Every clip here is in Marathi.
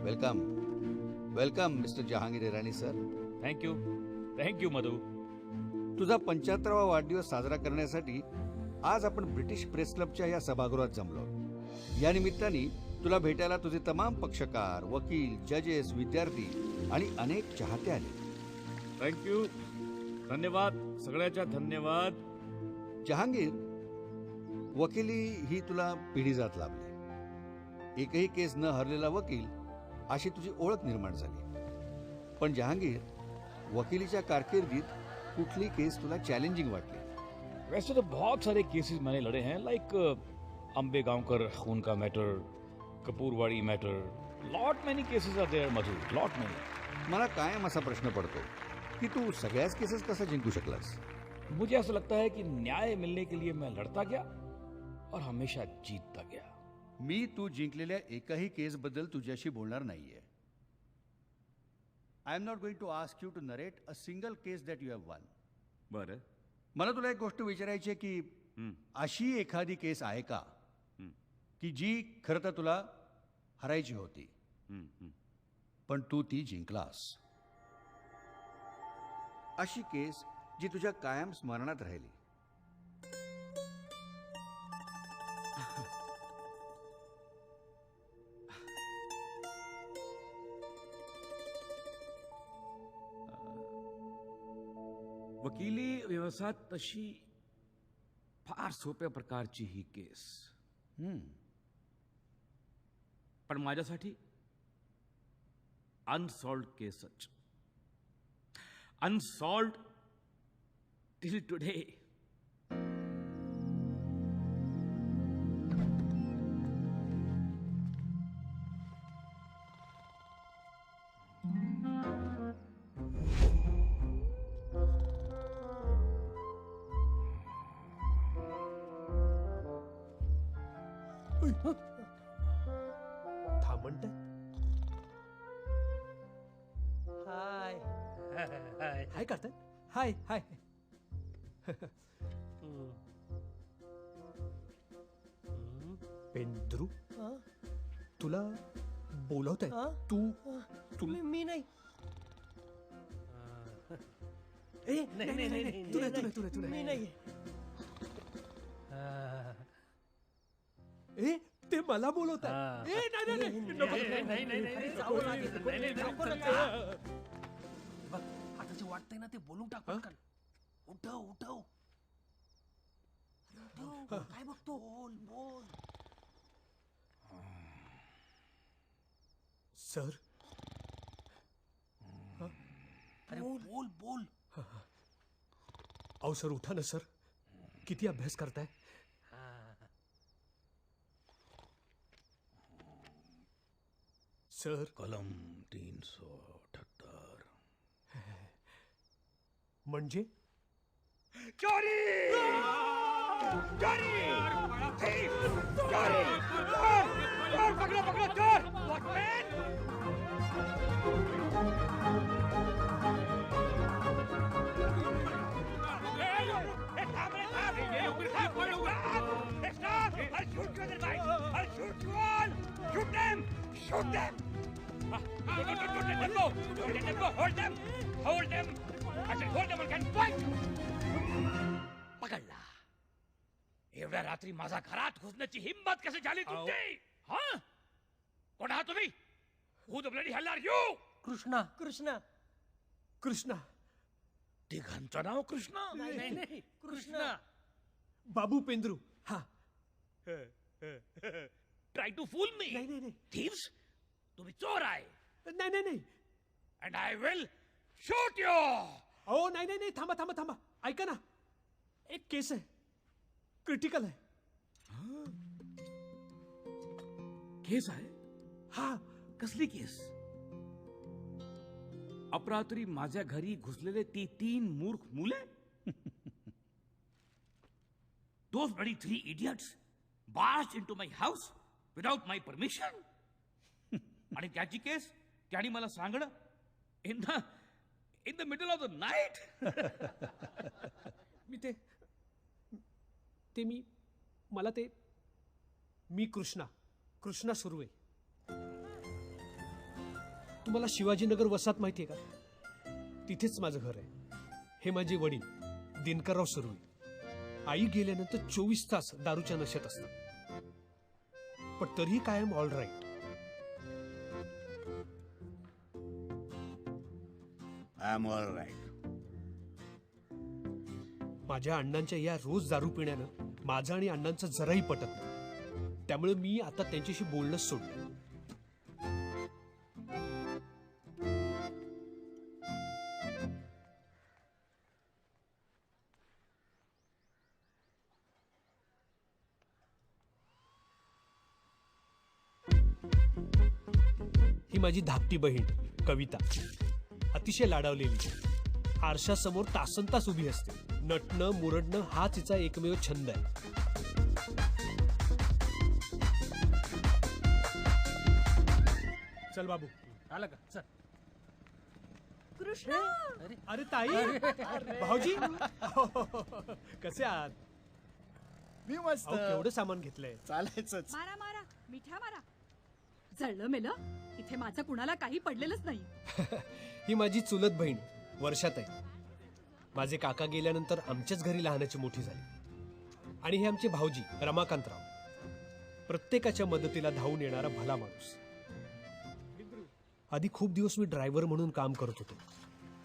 Welcome welcome mister Jahangir Irani sir. Thank you Madhu. तुझा 75वा वाढदिवस साजरा करण्यासाठी आज आपण ब्रिटिश प्रेस क्लबच्या या सभागृहात जमलो. या निमित्ताने तुला भेटायला तुझे तमाम पक्षकार, वकील, जजेस, विद्यार्थी आणि अनेक चाहते आले. थँक्यू. धन्यवाद, सगळ्याच्या धन्यवाद. जहांगीर, वकिली ही तुला पिढीजात लाभली. एकही केस न हरलेला वकील अशी तुझी ओळख निर्माण झाली. पण जहांगीर, वकिलीच्या कारकिर्दीत कुठली केस तुला चॅलेंजिंग वाटली? वैसे तो बहुत सारे केसेस मैंने लड़े हैं, लाइक अंबे गांवकर खून का matter, Kapurwadi matter. Lot many cases are there Madhu, lot many. मला कायम असा प्रश्न पडतो की तू सगळ्याच केसेस कसा जिंकू शकलास? मुझे ऐसा लगता है कि न्याय मिलने के लिए मैं लड़ता गया और हमेशा जीतता गया. मी तू जिंकलेल्या एकही केस बद्दल तुझ्याशी बोलणार नाहीये. I am not going to ask you to narrate a single case that you have won. बरं. मला तुला एक गोष्ट विचारायची आहे की अशी एखादी केस आहे का की जी खरं तर तुला हरायची होती पण तू ती जिंकलास? अशी केस जी तुझ्या कायम स्मरणात राहिली. वकिली व्यवसायात तशी फार सोप्या प्रकारची ही केस, पण माझ्यासाठी अनसॉल्व्ड केसच. Unsolved till today. थांबणत हाय हाय करतात. हाय हाय. पेंद्रू, तुला बोलवत आहे. तू मी नाही. ए नाही तुला मी नाही. ए ते मला बोलवत आहे. ए आता जे वाटतंय ना ते बोलून टाक पटकन. उठव उठव. काय बघतो? बोल बोल. सर. अरे बोल बोल. अहो सर, उठा ना सर. किती अभ्यास करताय? सर. कलम 378. म्हणजे चोरी. चोरी. चोरी. चोर पकड़ो पकड़ो चोर. Watchman. Shoot them! Shoot them! Hold them! Hold them! I said hold them and fight! पकडला. एवढ्या रात्री माझा घरात घुसण्याची हिंमत कशी झाली तुमची? हा? कोण आहात तुम्ही? Who the bloody hell are you? Krishna. Krishna. Krishna. तिघांचं नाव कृष्णा? नाही कृष्णा. बाबू पेंद्रू. हा. Try to fool me. नाही. Thieves? तुम्ही चोर आहे. नाही. And I will shoot you. अहो नाही. थांबा. ऐका ना, एक केस आहे, क्रिटिकल आहे. केस आहे? हा. कसली केस? अपरात्री माझ्या घरी घुसलेले ती 3 मूर्ख मुले? Those bloody 3 idiots barged into my house without my permission. आणि त्याची केस त्याने मला सांगणं in the middle of the night. मी कृष्णा सुर्वे. तुम्हाला शिवाजीनगर वसाहत माहितीये का? तिथेच माझं घर आहे. हे माझे वडील दिनकरराव सुर्वे. आई गेल्यानंतर 24 तास दारूच्या नशेत असतात, पण तरीही कायम all right. I am all right. माझ्या अण्णांच्या या रोज दारू पिण्यानं माझं आणि अण्णांचं जराही पटत नाही. त्यामुळे मी आता त्यांच्याशी बोलणंच सोडलं. ही माझी धाकटी बहीण कविता, अतिशय लाडावलेली. आरशासमोर तासनतास उभी असते. नटणं मुरडणं हा तिचा एकमेव छंद आहे. चल बाबू. आला का? चल. कृष्णा, अरे ताई, भाऊजी, कसे आहात? मी मस्त. अहो, केवढं सामान घेतलंय. चालायचंच. मारा मारा मिठा मारा. जळलं मेलं, इथे माझं कुणाला काही पडलेलंच नाही. ही माझी चुलत बहीण वर्षात आहे. माझे काका गेल्यानंतर आमच्याच घरी लहानाची मोठी झाली. आणि हे आमचे भाऊजी रमाकांतराव, प्रत्येकाच्या मदतीला धावून येणारा भला माणूस. आधी खूप दिवस मी ड्रायव्हर म्हणून काम करत होतो,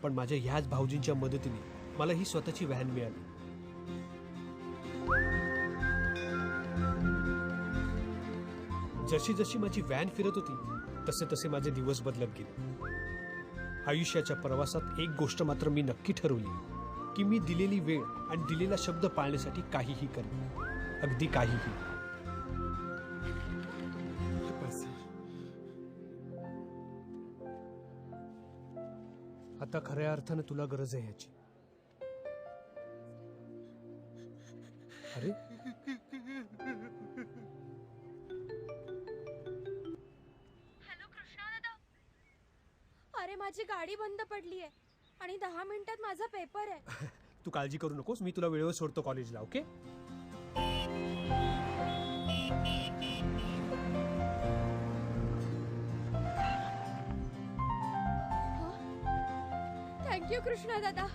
पण माझ्या ह्याच भाऊजींच्या मदतीने मला ही स्वतःची व्हॅन मिळाली. जशी जशी माझी व्हॅन फिरत होती तसे तसे माझे दिवस बदलत गेले. आयुष्याच्या प्रवासात एक गोष्ट मात्र मी नक्की ठरवली की मी दिलेली वेळ आणि दिलेला शब्द पाळण्यासाठी काहीही करेन, अगदी काहीही. आता खऱ्या अर्थाने तुला गरज आहे ह्याची. अरे हॅलो कृष्णा दादा. अरे माझी गाडी बंद पडली आहे आणि 10 मिनिटात माझा पेपर आहे. तू काळजी करू नकोस, मी तुला वेळेवर सोडतो कॉलेजला. ओके? थँक्यू कृष्णा दादा.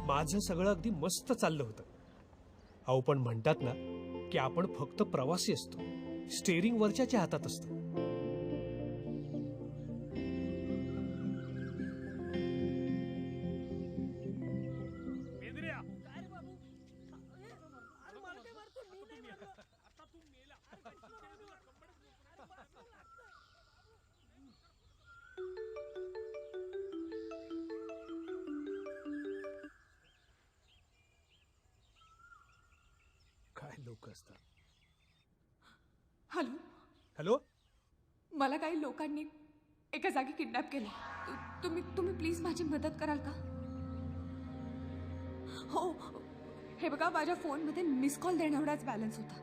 माझं सगळं अगदी मस्त चाललं होतं. अहो, पण म्हणतात ना की आपण फक्त प्रवासी असतो, स्टेअरिंग वरच्याच्या हातात असतं. काय लोक असतात. हॅलो, हॅलो, मला काही लोकांनी एका जागी किडनॅप केलं. तुम्ही प्लीज माझी मदत कराल का? हो, हे बघा, माझ्या फोनमध्ये मिस कॉल देण्याएवढाच बॅलन्स होता.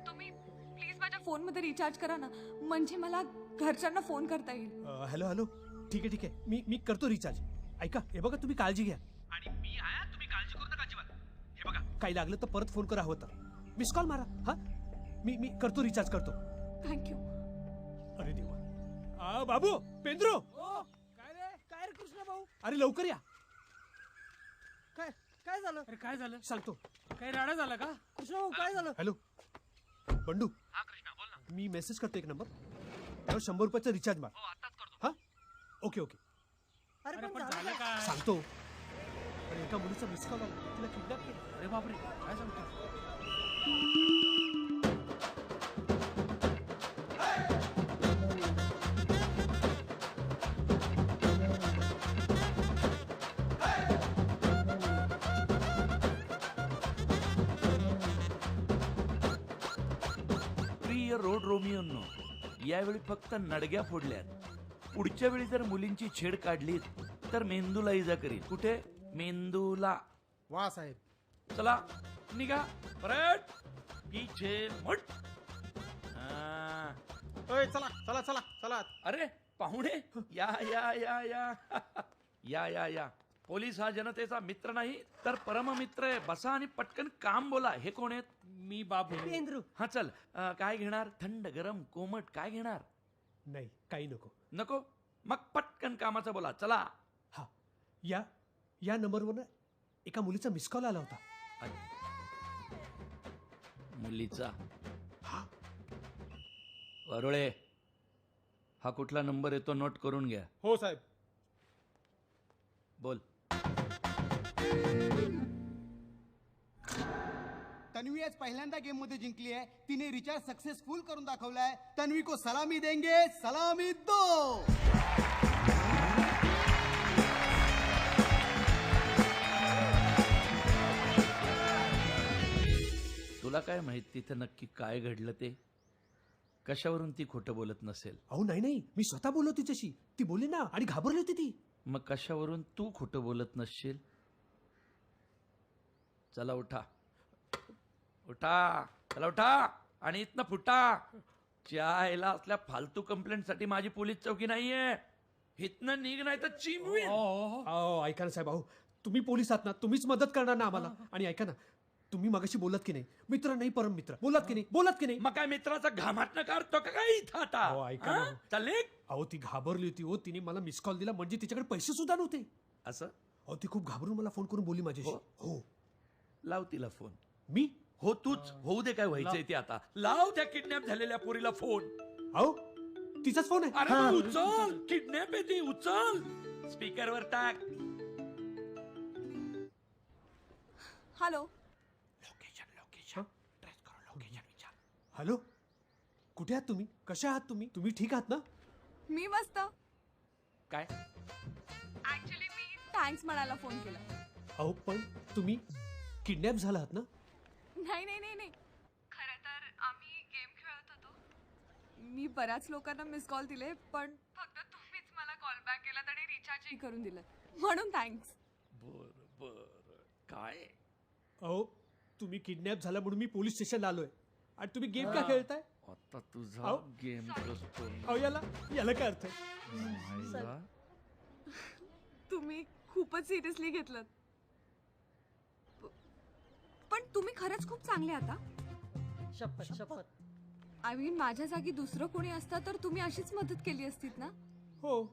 तुम्ही प्लीज माझ्या फोनमध्ये रिचार्ज करा ना, म्हणजे मला घरच्यांना फोन करता येईल. हॅलो हॅलो, ठीक आहे. मी करतो रिचार्ज. ऐका, हे बघा, तुम्ही काळजी घ्या. आणि मी आहे, तुम्ही काळजी करू नका अजिबात. हे बघा, काही लागलं तर परत फोन करा, हवं तर मिस कॉल मारा. हा, मी करतो, रिचार्ज करतो. थँक्यू. अरे देवा. बाबू, पेंद्रो. काय रे कृष्णा भाऊ? अरे लवकर या. काय झालं? अरे काय झालं? सांगतो. काही राडा झाला का? कृष्णा भाऊ काय झालं? हॅलो बंडू. हा कृष्णा बोल ना. मी मेसेज करतो एक नंबर, त्यावर 100 रुपयाचं रिचार्ज मार. हो आताच करतो. हा, ओके. अरे पण झालं काय? सांगतो. आणि एका मुलीचा मिस कॉल आला, तिला किडनॅप केलं. अरे बापरे, काय सांगतो? प्रिय रोड रोमियोंनो, यावेळी फक्त नडग्या फोडल्यात. पुढच्या वेळी जर मुलींची छेड काढली तर मेंदूला इजा करील. कुठे? मेंदूला. वा साहेब. चला निघा. परत पीछे मुट. हा. चला चला चला चला. अरे पाहुणे, या या या या या या या. पोलीस हा जनतेचा मित्र नाही तर परममित्र आहे. बसा आणि पटकन काम बोला. हे कोण आहेत? मी बाबू. हा चल, काय घेणार? थंड, गरम, कोमट काय घेणार? नाही काही नको. नको मग पटकन कामाचं बोला. चला. हा या नंबरवर एका मुलीचा मिस कॉल आला होता. मुलीचा. वरुळे, हा कुठला नंबर येतो नोट करून घ्या. हो साहेब. बोल. तन्वी आज पहिल्यांदा गेम मध्ये जिंकली आहे. तिने रिचार्ज सक्सेसफुल करून दाखवलाय. तन्वी को सलामी देंगे, सलामी दो. तुला काय माहित तिथं नक्की काय घडलं ते? कशावरून ती खोटं बोलत नसेल? अहो नाही मी स्वतः बोललो तिच्याशी. ती बोलली ना आणि घाबरली होती ती. मग कशावरून तू खोटं बोलत नसशील? चला उठा. चला उठा आणि इथनं फुटा. चायला असल्या फालतू कंप्लेंट साठी माझी पोलीस चौकी नाहीये. इथनं निघ नाही तर चिमवीन. अहो ऐका ना साहेब, अहो तुम्ही पोलीस आहात ना, तुम्हीच मदत करणार ना आम्हाला. आणि ऐका ना, तुम्ही मगाशी बोलत की नाही मित्र नाही परम मित्र, बोलत की नाही. मग काय मित्राचा घामाटणं काढतो का काय इथं आता? अहो, ऐका ना. हा? चल निघ. अहो ती घाबरली होती हो. तिने मला मिस कॉल दिला म्हणजे तिच्याकडे पैसे सुद्धा नव्हते. असं? अहो ती खूप घाबरून मला फोन करून बोलली माझ्याशी. हो. लाव तिला फोन. मी? हो तूच. होऊ दे काय व्हायचंय ते आता. लाव त्या किडनॅप झालेल्या पोरीला फोन. अहो तिचाच फोन आहे. अरे मग उचल. किडनॅप आहे ती. उचल. स्पीकरवर टाक. हॅलो. हॅलो, कुठे आहात तुम्ही? कशा आहात तुम्ही? तुम्ही ठीक आहात ना? मी मस्त. काय? ऍक्च्युली मी थँक्स म्हणायला फोन केला. अहो पण तुम्ही किडनॅप झाला आहात ना? नाही. खरं तर आम्ही गेम खेळत होतो. मी बऱ्याच लोकांना मिस कॉल दिले, पण फक्त तुम्हीच मला कॉल बॅक केलात आणि रिचार्जही करून दिलं, म्हणून थँक्स. बर काय? अहो तुम्ही किडनॅप झाला म्हणून मी पोलीस स्टेशनला आलोय आणि तुम्ही गेम का खेळताय? आता तुझा अहो. गेम कसतो. अहो याला काय अर्थ आहे? तुम्ही खूपच सिरियसली घेतलं. पण तुम्ही खरंच खूप चांगले आता. शपथ. आय मीन माझ्या जागी दुसरं कोणी असतं तर तुम्ही अशीच मदत केली असतीत ना? हो.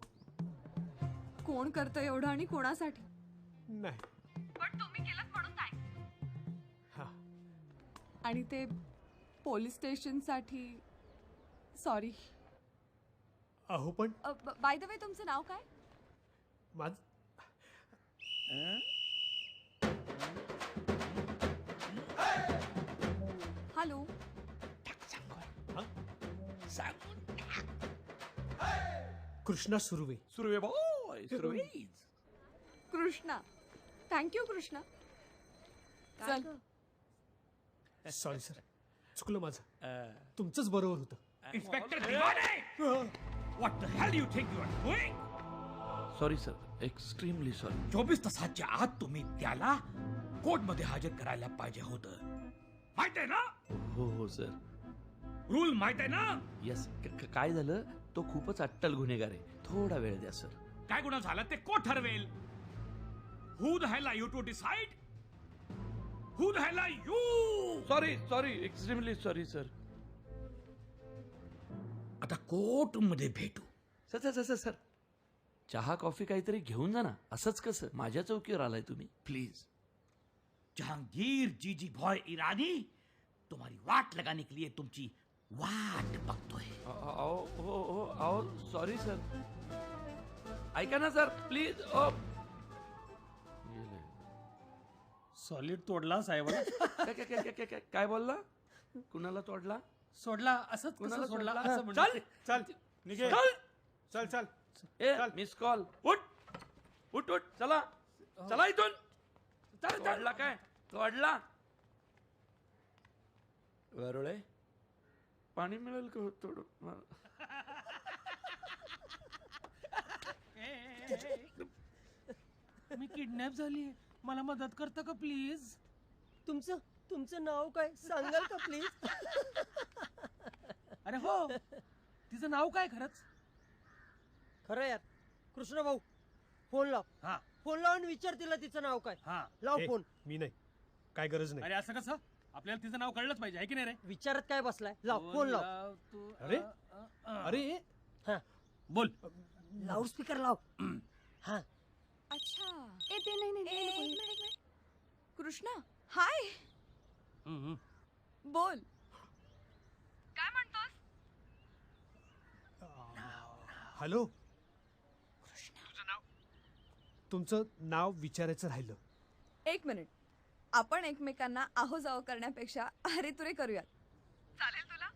कोण करतं एवढं आणि कोणासाठी? नाही. पण तुम्ही केलं म्हणून थँक्स. हा. आणि ते पोलीस स्टेशनसाठी सॉरी. अहो पण बाय द वे तुमचं नाव काय? माझ hello. Krishna Surve. Surve boy. Surve. Krishna. Thank you Krishna. चल. सॉरी सर, चुकलं माझं. तुमचंच बरोबर होतं. Inspector Diwane, what the hell you think you are doing? Sorry sir, extremely sorry. 24 तासाच्या आत तुम्ही त्याला कोर्टमध्ये हजर करायला पाहिजे होतं. माहित आहे ना? हो सर. रूल माहित आहे ना? यस. काय झालं, तो खूपच अट्टल गुन्हेगार आहे. थोडा वेळ द्या सर. काय गुन्हा झाला ते कोर्ट ठरवेल. Who the hell are you to decide? Who the hell are you? Sorry, extremely sorry sir. आता कोर्ट मध्ये भेटू. सर चहा कॉफी काहीतरी घेऊन जा ना. असंच कसं माझ्या चौकीवर आलाय तुम्ही? प्लीज. जहांगीर जीजी भॉय ईरानी तुम्हारी वाट लगाने के लिए तुमची वाट बघतोय. हो सॉरी सर. ऐका ना सर प्लीज. सॉलिड तोडला साहेबाला. काय बोलला? कुणाला तोडला? सोडला असंच कुणाला कसं सोडला सोडला? असं म्हणतो. चल निघे. चल. ए मिस कॉल. उठ चला इथून. तोडला काय? तोडला. वरुळे, पाणी मिळेल का थोडं? मी किडनॅप झाली. मला मदत करता का प्लीज? तुमचं नाव काय सांगाल का प्लीज? अरे हो, तिचं नाव काय खरंच? खरं यार कृष्ण भाऊ, फोन लाव. हा. फोन लाव आणि विचार तिला तिचं नाव काय. हा. लाव फोन. मी नाही, काय गरज नाही. अरे असं कसं? आपल्याला तिचं नाव कळलंच पाहिजे, आहे की नाही रे? विचारात काय बसलाय? लाव फोन लाव. अरे हा बोल. लाऊडस्पीकर लाव. हा अच्छा ए ते नाही नाही एक मिनिट. कृष्णा हाय. बोल. काय म्हणतोस? हॅलो. तुमचं नाव विचारायचं राहिलं. एक मिनिट. आपण एकमेकांना आहो जावं करण्यापेक्षा अरे तुरे करूयात. चालेल तुला?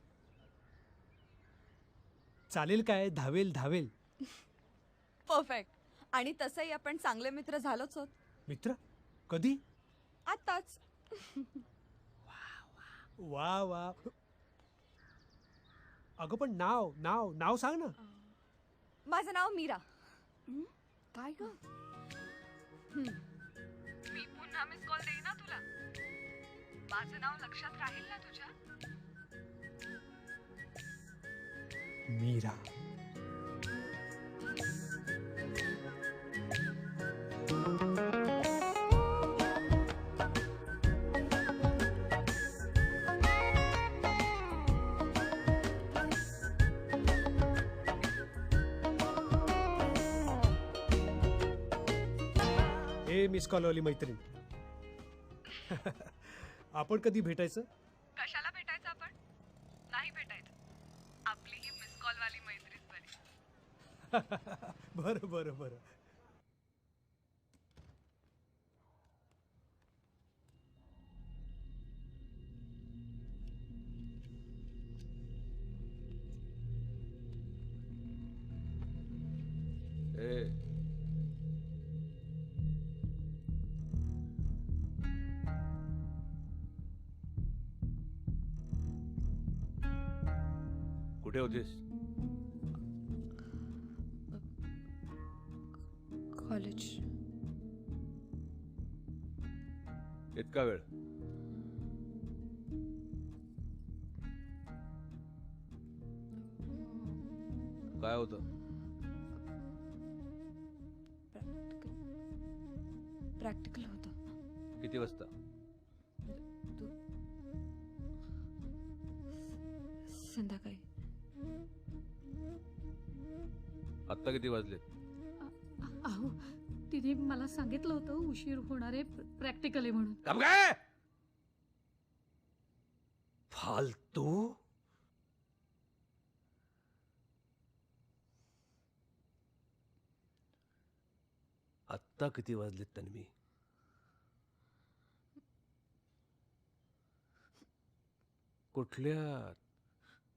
चालेल काय, धावेल धावेल. परफेक्ट. आणि तसंही आपण चांगले मित्र झालोच होत. मित्र कधी? आताच. वा वा. अगं पण नाव नाव नाव सांग ना. माझं नाव मीरा. काय ग? मी पुन्हा मिस कॉल देईन ना तुला. माझं नाव लक्षात राहील ना तुझ्या? मीरा. मिस कॉलवाली मैत्रीण. आपण कधी भेटायचं? कशाला भेटायचं आपण? नाही भेटायचं. आपली ही मिस कॉल वाली मैत्रीण बरी. बरं बरं बरं. कुठे होतीस? कॉलेज. इतका वेळ? काय होतं? प्रॅक्टिकल होतं. किती वाजता? संध्याकाळी. आत्ता किती वाजले? अहो तिने मला सांगितलं होतं उशीर होणार आहे प्रॅक्टिकल आहे म्हणून. काय फालतू. आत्ता किती वाजलेत तन्वी? कुठल्या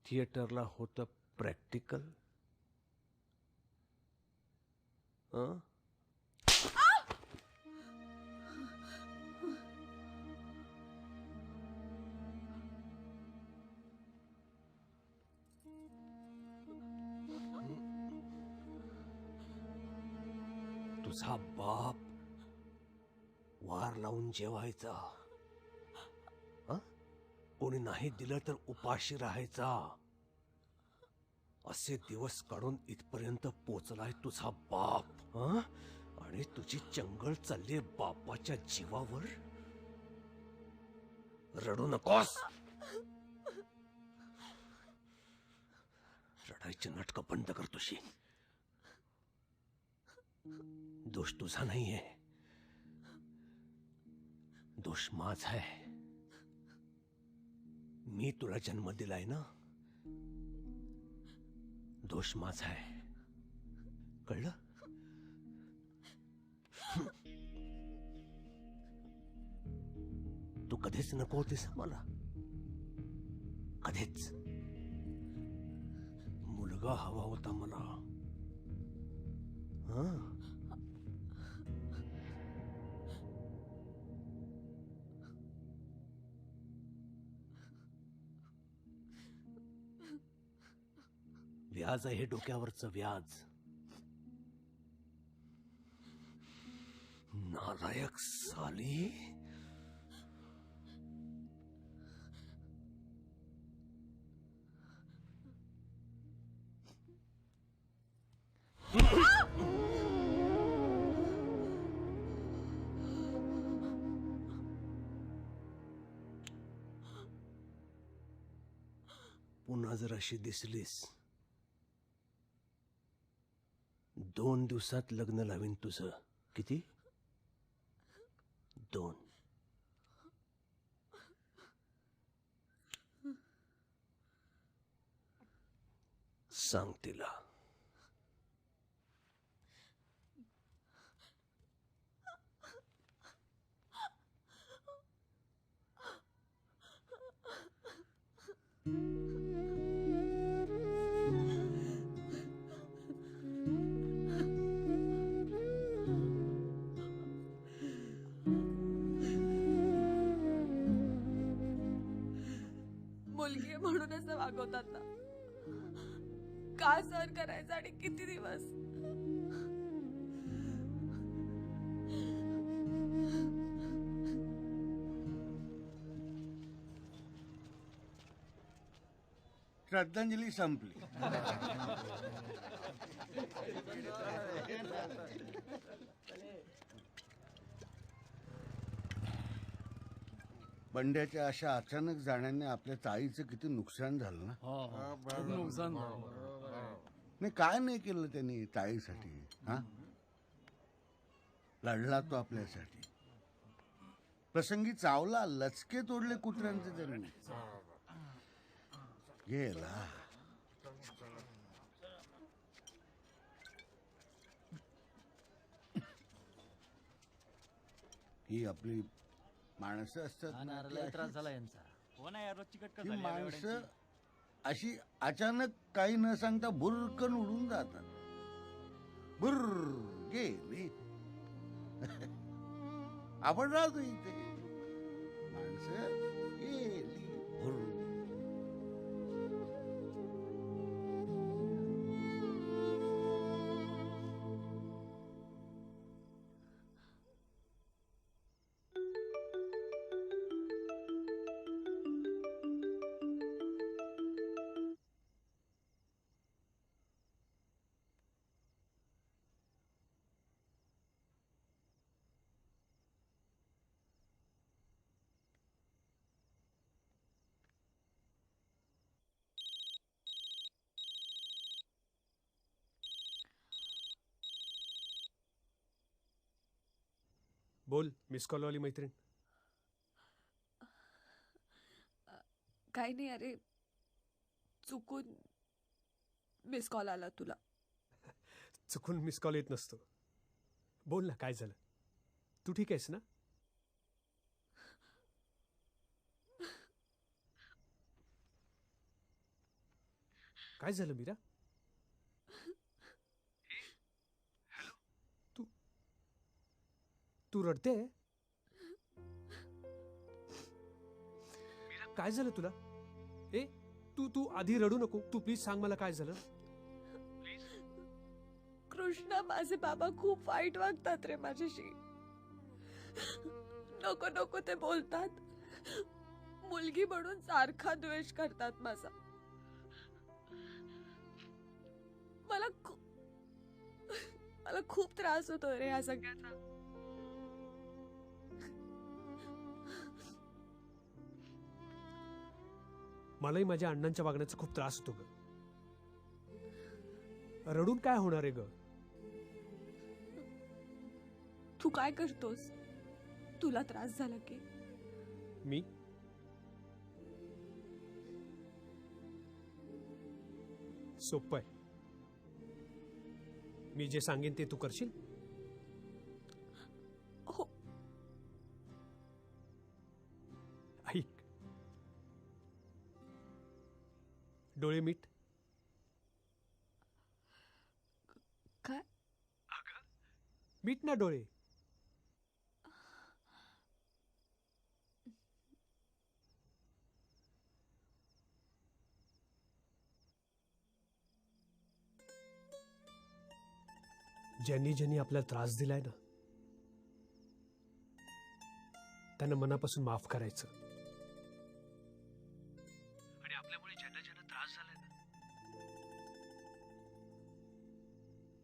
थिएटरला होतं प्रॅक्टिकल? तुझा बाप वार लावून जेवायचा. कोणी नाही दिलं तर उपाशी राहायचा. असे दिवस काढून इथपर्यंत पोचलाय तुझा बाप. आणि तुझी चंगळ चालली बापाच्या जीवावर. रडू नकोस. रडायची नाटकं बंद कर तुझी. दोष तुझा नाहीये, दोष माझा आहे. मी तुला जन्म दिलाय ना, दोष माझा आहे. कळलं? तू कधीच नको होतीस मला, कधीच. मुलगा हवा होता मला. व्याज आहे डोक्यावरचं व्याज. नालायक साली. पुन्हा जर अशी दिसलीस 2 दिवसात लग्न लावीन तुझं. किती? 2. सांग तिला. मुलगी आहे म्हणून असं वागवतात ना. का सहन करायचं आणि किती दिवस? श्रद्धांजली संपली. बंड्याच्या अशा अचानक जाण्याने आपल्या ताईचं किती नुकसान झालं ना. नुकसान नाही, काय नाही केलं त्यांनी ताईसाठी. हा, लढला तो आपल्यासाठी. प्रसंगी चावला, लचके तोडले कुत्र्यांचे त्यांनी. गेला. ही आपली माणसं असतात ना, त्रास झाला यांचा. हो ना यार, रोजची कटकट ही झाली माणसं अशी अचानक काही न सांगता भुरकन उडून जातात. बुर्र गेली. आपण राहतो इथे. माणसं गेली भुर्र. बोल, मिस कॉलवाली मैत्रीण. काही नाही, अरे चुकून मिस कॉल आला तुला. चुकून मिस कॉल येत नसतो. बोल ना, काय झालं? तू ठीक आहेस ना? काय झालं मीरा? तू तू रडते? काय झालं तुला? ए, तू तू आधी रडू नको. तू प्लीज सांग मला काय झालं. कृष्णा, माझे बाबा खूप वाईट वागतात रे माझ्याशी. नको नको ते बोलतात. मुलगी म्हणून सारखा द्वेष करतात माझा. मला खूप त्रास होतोय रे ह्या सगळ्याचा. मलाही माझ्या अण्णांच्या वागण्याचा खूप त्रास होतो ग. रडून काय होणार आहे ग? तू काय करतोस? तुला त्रास झाला की? मी सोपं आहे. मी जे सांगेन ते तू करशील? हो. ऐक, डोळे मीट. काय? मीट ना डोळे. ज्यांनी ज्यांनी आपल्याला त्रास दिलाय ना, त्यांना मनापासून माफ करायचं. आणि आपल्यामुळे ज्यांना ज्यांना त्रास झालाय ना,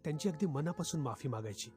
त्यांची अगदी मनापासून माफी मागायची.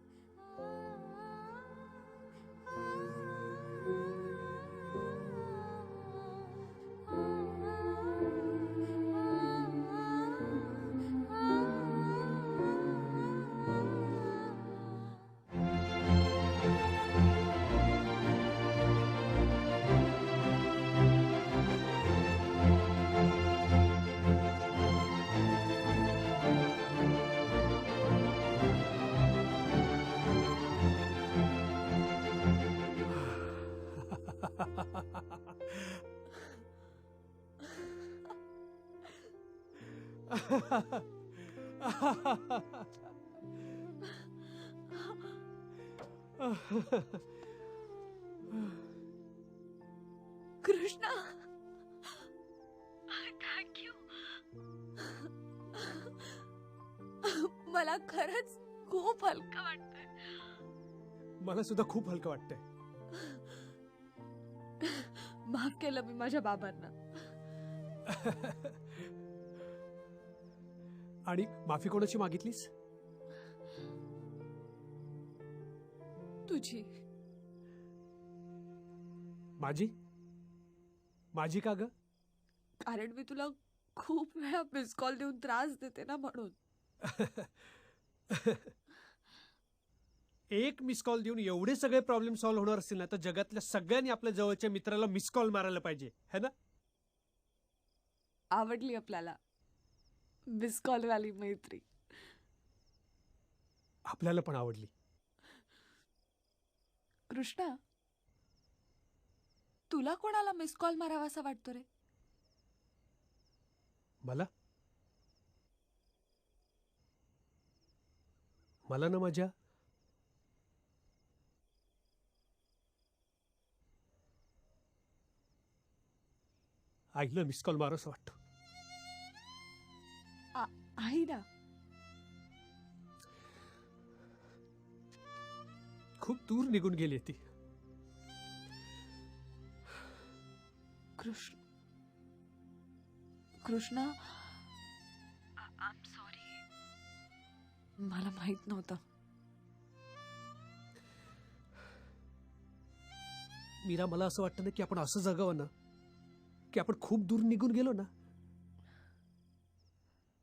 कृष्णा थँक्यू. मला खरंच खूप हलकं वाटतंय. मला सुद्धा खूप हलकं वाटतंय. माफ केलं मी माझ्या बाबांना. आणि माफी कोणाची मागितलीस? तुझी. माझी? माझी का ग? कारण मी तुला खूप वेळा मिस कॉल देऊन त्रास देते ना, म्हणून. एक मिस कॉल देऊन एवढे सगळे प्रॉब्लेम सॉल्व्ह होणार असतील ना, तर जगातल्या सगळ्यांनी आपल्या जवळच्या मित्राला मिस कॉल मारायला पाहिजे, है ना? आवडली आपल्याला मिस कॉल वाली मैत्री. आपल्याला पण आवडली. कृष्णा, तुला कोणाला मिस कॉल मारावासा वाटतो रे? मला ना माझ्या आईला मिस कॉल मारावंसं वाटतं. आई ना? खूप दूर निघून गेली ती. Krishna, I am sorry. मला माहित नव्हतं. मीरा, मला असं वाटतं ना की आपण असं जगावं ना की आपण खूप दूर निघून गेलो ना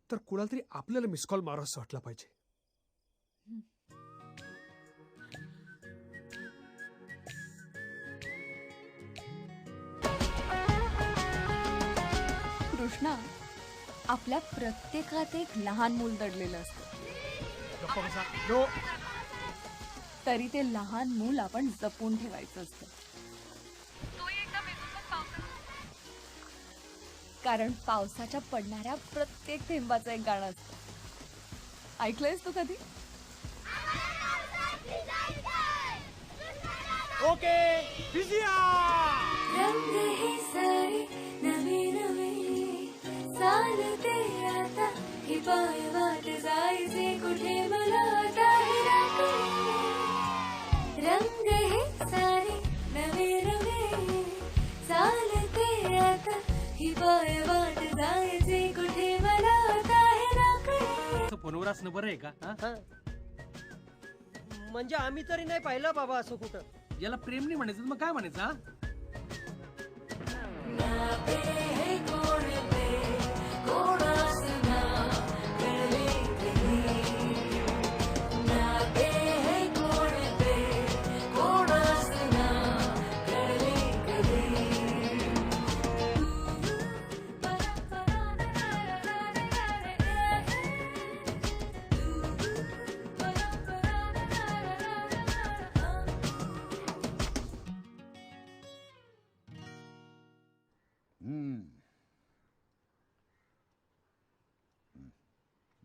तर कुणाला तरी आपल्याला मिस कॉल मारावंसं वाटलं पाहिजे. कृष्णा, आपल्या प्रत्येकात एक लहान मूल दडलेलं असतं. तरी ते लहान मूल आपण जपून ठेवायचं असतं. कारण पावसाच्या पडणाऱ्या प्रत्येक थेंबाचं एक गाणं असतं. ऐकलंयस तू कधी? ओके, रंग हे सारे नवे नवे चालते आता. ही पाय वाट जायचे कुठे मला आता हे राखणे. रंग हे सारे नवे नवे चालते आता. ही पाय वाट जायचे कुठे मला आता हे राखणे. फोनवर असणं बरं आहे का? म्हणजे आम्ही तरी नाही पाहिलं बाबा असं कुठं. याला प्रेम नाही म्हणायचं, मग काय म्हणायचं? हा,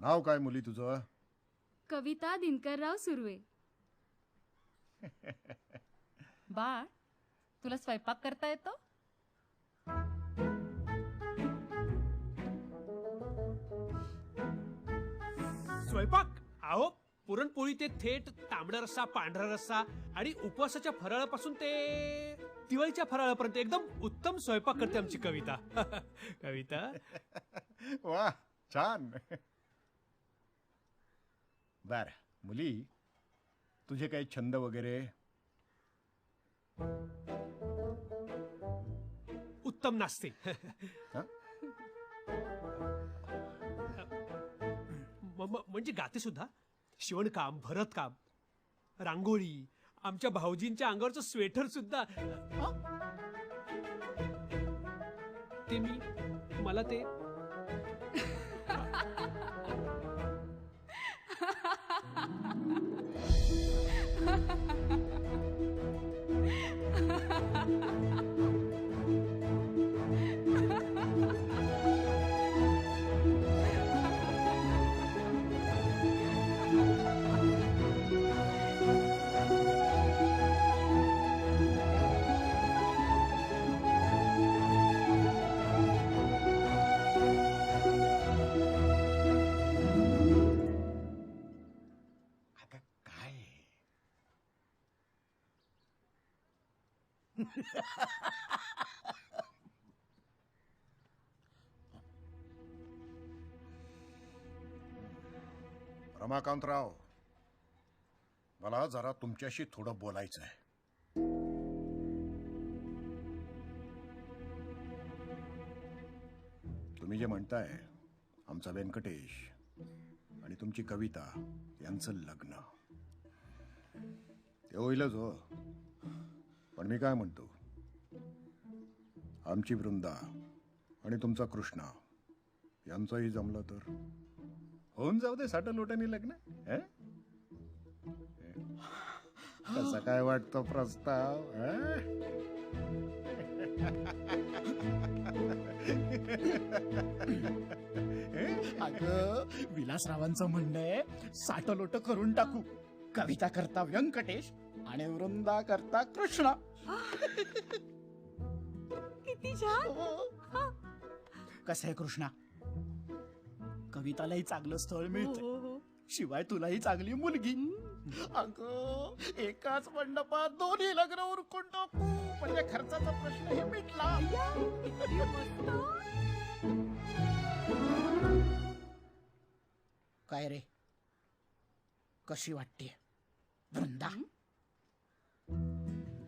नाव काय मुली तुझं? कविता दिनकरराव सुर्वे. बाळ, तुला स्वयंपाक करता येतो? स्वयंपाक? अहो, पुरणपोळी ते थेट तांबडा रस्सा, पांढरा रस्सा आणि उपवासाच्या फराळापासून ते दिवाळीच्या फराळापर्यंत एकदम उत्तम स्वयंपाक करते आमची कविता. कविता, वा, छान. बर, मुली, तुझे काही छंद वगैरे? उत्तम नाचते. म्हणजे गाते सुद्धा. शिवणकाम, भरतकाम, रांगोळी, आमच्या भाऊजींच्या अंगावरचं स्वेटर सुद्धा. ते मला ते रमाकांतराव, मला जरा तुमच्याशी थोडं बोलायचं आहे. तुम्ही जे म्हणताय आमचा व्यंकटेश आणि तुमची कविता यांचं लग्न ते होईलच हो. पण मी काय म्हणतो, आमची वृंदा आणि तुमचा कृष्णा यांचंही जमलं तर होऊन जाऊ दे साठलोटानी लग्न. कसा काय वाटतो प्रस्ताव? अगं विलासरावांचं म्हणणं आहे साठलोट करून टाकू. कविता करता व्यंकटेश आणि वृंदा करता कृष्णा. किती छान. कसं आहे कृष्णा, कवितालाही चांगलं स्थळ मिळतं, शिवाय तुलाही चांगली मुलगी. अगं एकाच मंडपात दोन्ही लग्न उरकून टाकू म्हणजे खर्चाचा प्रश्न हे मिटला. काय रे, कशी वाटते वृंदा?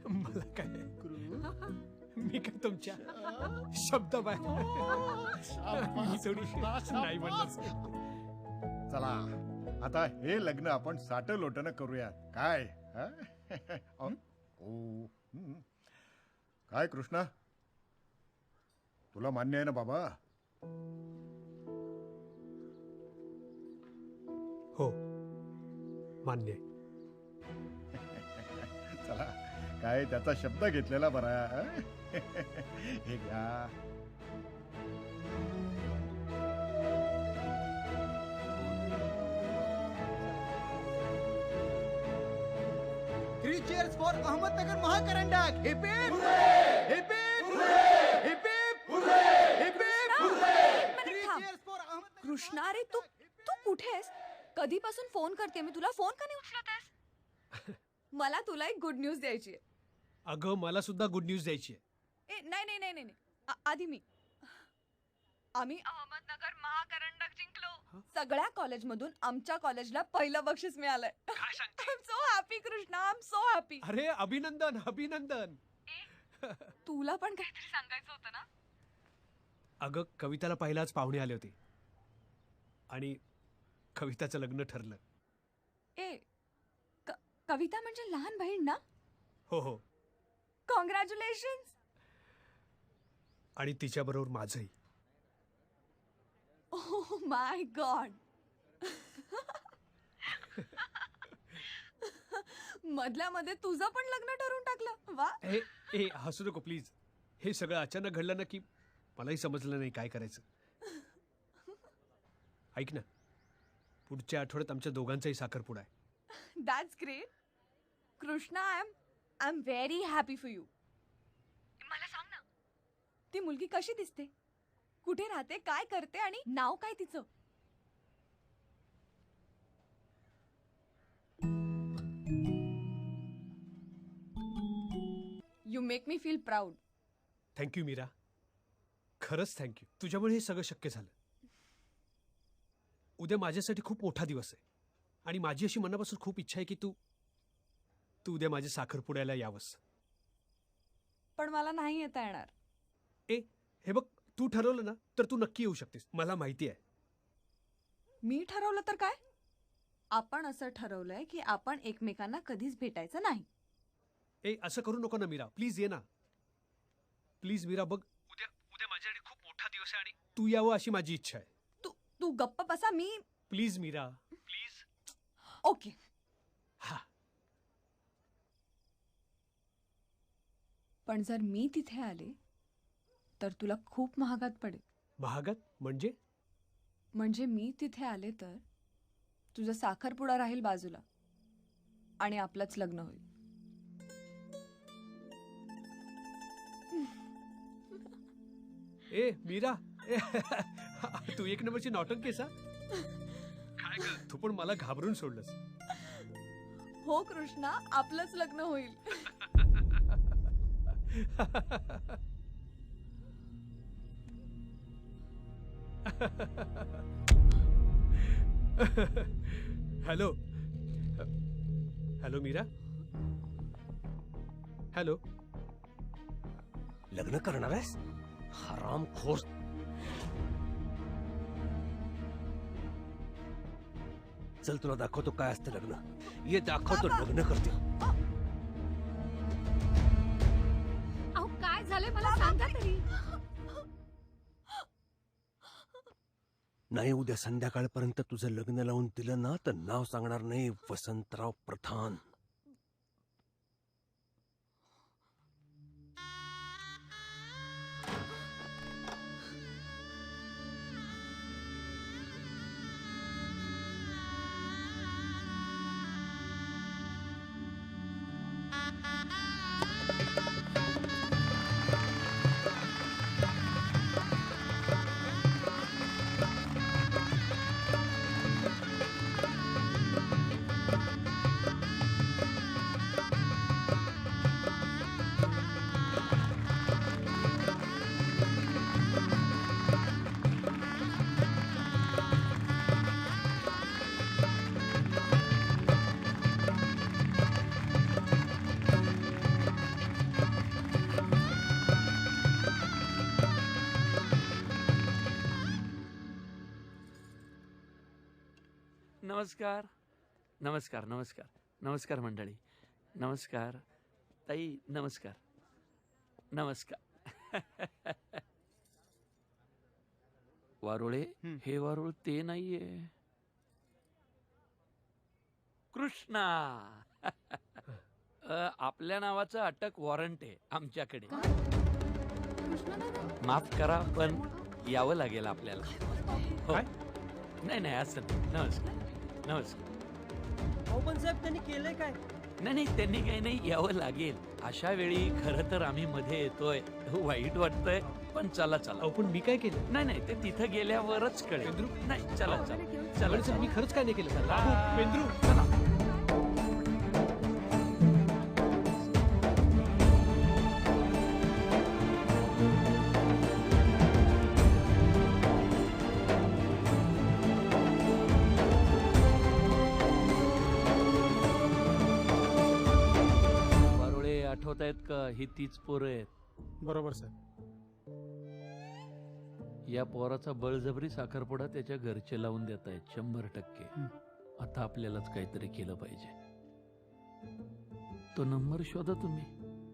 मला काय मी काय तुमच्या शब्द नाही म्हणणार. चला आता हे लग्न आपण साठलोटानं करूया काय? काय कृष्णा, तुला मान्य आहे ना बाबा? हो मान्य. चला काय त्याचा शब्द घेतलेला बरा. हे घ्या. Three cheers for Ahmednagar Mahakarandak. Hip hip hip hip hip hip. Krishna रे, तू तू कुठे आहेस? कधीपासून फोन करते मी तुला, फोन का नाही उचलत आहेस? मला तुला एक गुड न्यूज द्यायची आहे. अगं मला सुद्धा गुड न्यूज द्यायची आहे. नाही नाही नाही नाही, आधी मी. आम्ही अहमदनगर महाकरंडक जिंकलो. सगळ्या कॉलेजमधून आमच्या कॉलेजला पहिलं बक्षीस मिळालंय. I am so happy Krishna, I am so happy. अरे अभिनंदन अभिनंदन. तुला पण काहीतरी सांगायचं होतं ना? अगं कविताला पहिलाच पाहुणे आले होते आणि कविताचं लग्न ठरलं. कविता म्हणजे लहान बहीण ना? हो हो. कॉंग्रॅच्युलेशन. आणि तिच्याबरोबर माझंही. Oh my God. मधल्या मध्ये तुझं पण लग्न ठरवून टाकलं. वा. ए हसू नको प्लीज. हे सगळं अचानक घडलं ना की मलाही समजलं नाही काय करायचं. ऐक ना, पुढच्या आठवड्यात आमच्या दोघांचाही साखरपुडा आहे. That's great. Krishna, I am very happy for you. मला सांग ना, ती मुलगी कशी दिसते, कुठे राहते, काय करते आणि नाव काय तिचं? You make me feel proud. Thank you Meera, खरंच थँक्यू. तुझ्यामुळे हे सगळं शक्य झालं. उद्या माझ्यासाठी खूप मोठा दिवस आहे आणि माझी अशी मनापासून खूप इच्छा आहे की तू उद्या माझ्या साखरपुड्याला यावंस. पण मला नाही येता येणार. हे बघ, तू ठरवलं ना तर तू नक्की येऊ शकतेस. मला माहिती आहे. मी ठरवलं तर काय? आपण असं ठरवलंय की आपण एकमेकांना कधीच भेटायचं नाही. असं करू नको ना मीरा, प्लीज ये ना. प्लीज मीरा, बघ उद्या माझ्यासाठी खूप मोठा दिवस आहे आणि तू यावं अशी माझी इच्छा आहे. तू गप्प बसा. मी प्लीज मीरा, प्लीज. ओके. हा. पण जर मी तिथे आले तर तुला खूप महागात पडेल. महागात म्हणजे? म्हणजे मी तिथे आले तर तुझा साखरपुडा राहील बाजूला आणि आपलंच लग्न होईल. मीरा, तू एक नंबरची नॉटंकी आहेस. काय कर, तू पण मला घाबरून सोडलंस. हो कृष्णा, आपलंच लग्न होईल. Hello hello Meera. हॅलो. लग्न करणार आहेस हरामखोर. चल तुला दाखवतो काय असतं लग्न. ये दाखवतो लग्न करते. अहो काय झालंय मला सांगा तरी. नाही उद्या संध्याकाळपर्यंत तुझं लग्न लावून दिलं ना तर नाव सांगणार नाही वसंतराव प्रधान. नमस्कार नमस्कार नमस्कार नमस्कार मंडळी. नमस्कार ताई. नमस्कार नमस्कार. वारुळे हे वारुळ ते नाहीये. कृष्णा. आपल्या नावाचं अटक वॉरंट आहे आमच्याकडे. माफ करा पण यावं लागेल आपल्याला. हो. नाही नाही असं नाही. नमस्कार नमस्कार. अहो पण साहेब त्यांनी केलंय काय? नाही नाही त्यांनी काही नाही यावं लागेल. अशा वेळी खरं तर आम्ही मध्ये येतोय. वाईट वाटतंय पण चला चला. पण मी काय केलं? नाही नाही ते तिथं गेल्यावरच कळेल. नाही चला चला चला सर मी खरंच काय नाही केलं सर. पेंद्रू चला. आहेत का ही तीच पोरं आहेत. बरोबर सर. या पोराचा बळजबरी साखरपुडा त्याच्या घरचे लावून देत आहेत 100%. आता आपल्यालाच काहीतरी केलं पाहिजे. तो नंबर शोधा तुम्ही.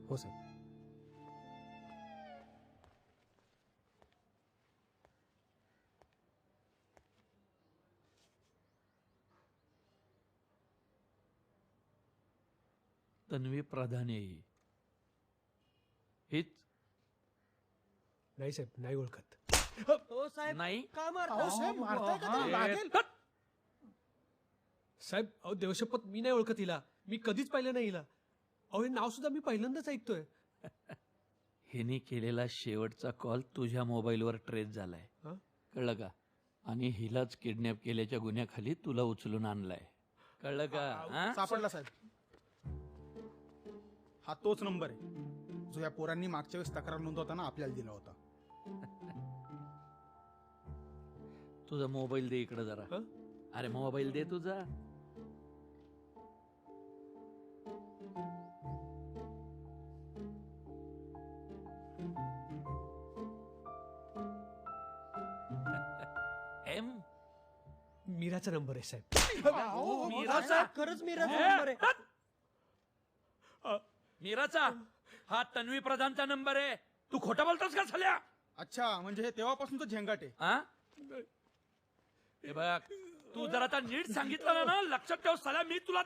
हो सर. तन्वी प्रधान येई. हीच नाही साहेब नाही ओळखत. हो साहेब नाही का साहेब अहो देवशपथ मी नाही ओळखत हिला. मी कधीच पाहिलं नाही हिला. अहो हे नाव सुद्धा मी पहिल्यांदाच ऐकतोय. हिने केलेला शेवटचा कॉल तुझ्या मोबाईलवर ट्रेस झालाय. कळलं का? आणि हिलाच किडनॅप केल्याच्या गुन्ह्याखाली तुला उचलून आणलाय. कळलं का? सापडला साहेब. हा तोच नंबर आहे जो या पोरांनी मागच्या वेळेस तक्रार नोंदवताना आपल्याला दिला होता. तुझा मोबाईल दे इकडे जरा. अरे मोबाईल दे तुझा. मीराचा नंबर आहे साहेब. मीराचा? खरंच मीराचा नंबर आहे. मीराचा? हा तन्वी प्रधानचा नंबर आहे. तू खोटा बोलतोस का साल्या? अच्छा म्हणजे हे तेव्हापासून तो झेंगाट आहे. हे बघ तू जर आता नीट सांगितलं ना लक्षात ठेव साल्या मी तुला.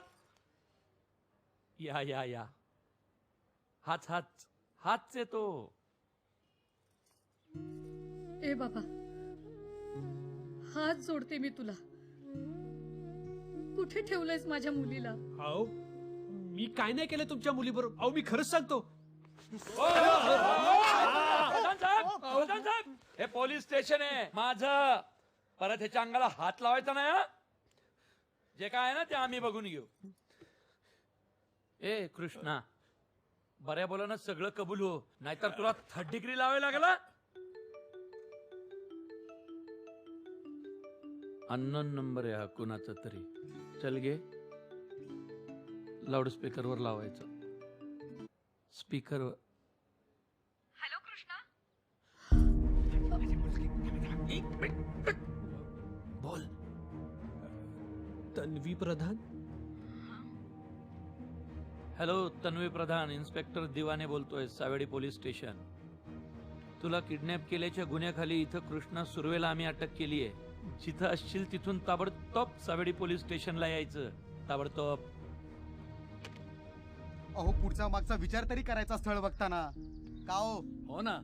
या या या हाच हाच हाच आहे तो. ए बाबा हात जोडते मी तुला. कुठे ठेवलंयस माझ्या मुलीला? अहो मी काय नाही केलं तुमच्या मुलीबरोबर. अहो मी खरंच सांगतो. प्रधान साहेब हे पोलीस स्टेशन आहे माझं. परत ह्याच्या अंगाला हात लावायचा नाही. जे काय आहे ना ते आम्ही बघून घेऊ. ए कृष्णा बऱ्या बोलानं सगळं कबूल हो, नाहीतर तुला 3rd डिग्री लावायला लागला. अननोन नंबर आहे हा कुणाचा तरी. चल गे, लाऊडस्पीकरवर लावायचं. स्पीकरवर. हॅलो कृष्णा. बोल. तन्वी प्रधान. हॅलो तन्वी प्रधान, इन्स्पेक्टर दिवाने बोलतोय, सावेडी पोलीस स्टेशन. तुला किडनॅप केल्याच्या गुन्ह्याखाली इथं कृष्णा सुर्वेला आम्ही अटक केली आहे. जिथं असशील तिथून ताबडतोब सावेडी पोलीस स्टेशनला यायचं. ताबडतोब. अहो पुढचा मागचा विचार तरी करायचा स्थळ बघताना. का हो ना,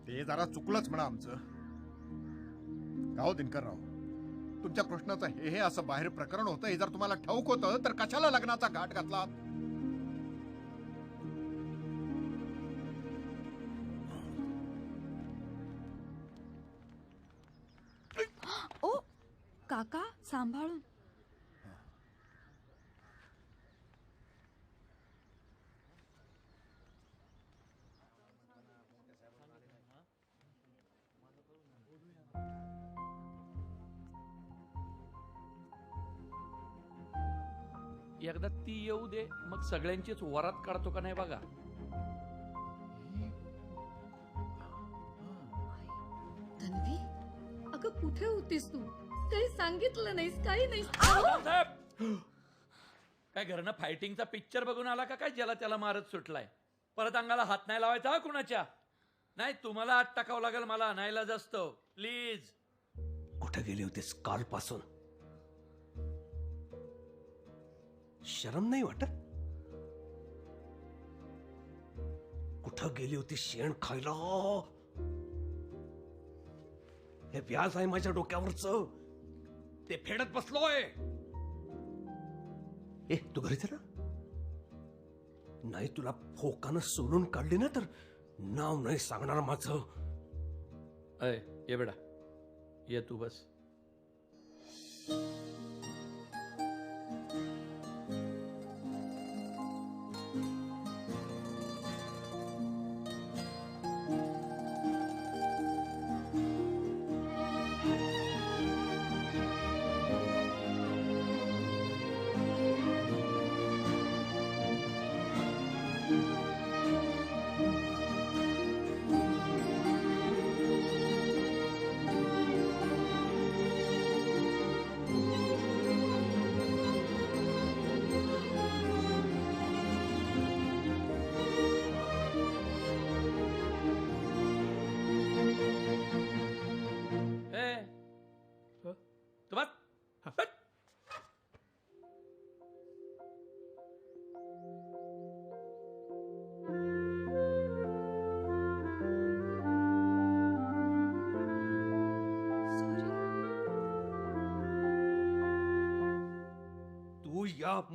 ते जरा चुकलंच म्हणा आमचं. का हो दिनकरराव, तुमच्या कृष्णाचं हे असं बाहेर प्रकरण होतं हे जर तुम्हाला ठाऊक होतं तर कशाला लग्नाचा घाट घातला? ओ काका सांभाळून. एकदा ती येऊ दे, मग सगळ्यांचीच वरात काढतो का नाही बघा. तन्वी, अगं कुठे होतीस तू? काही सांगितलं नाहीस, काही नाहीस. काय घरनं फायटिंगचा पिक्चर बघून आला का काय, ज्याला त्याला मारत सुटलाय? परत अंगाला हात नाही लावायचा कुणाच्या. नाही, तुम्हाला आत टाकावं लागेल मला, नाईलाज असतो. प्लीज. कुठे गेली होतीस कालपासून? शरम नाही वाटत? कुठं गेली होती शेण खायला? हे व्याज आहे माझ्या डोक्यावरच, ते फेडत बसलोय. ए तू घरी चला. नाही तुला फोकानं सोलून काढली ना तर नाव नाही सांगणार माझं. अय ये बेटा, ये तू बस.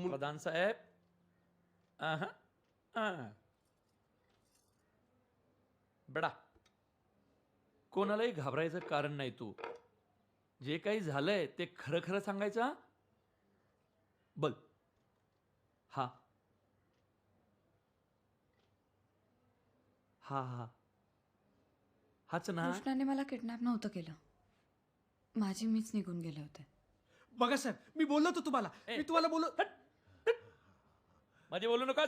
प्रधान साहेब, बडा कोणालाही घाबरायचं कारण नाही. तू जे काही झालंय ते खरं खरं सांगायचं. बोल. हा हा हा हाच ना. कृष्णाने मला किडनॅप नव्हतं केलं, माझी मीच निघून गेले होते. बघा साहेब, मी बोललो होतो तुम्हाला. मी तुम्हाला बोललो. मध्ये बोलू नका.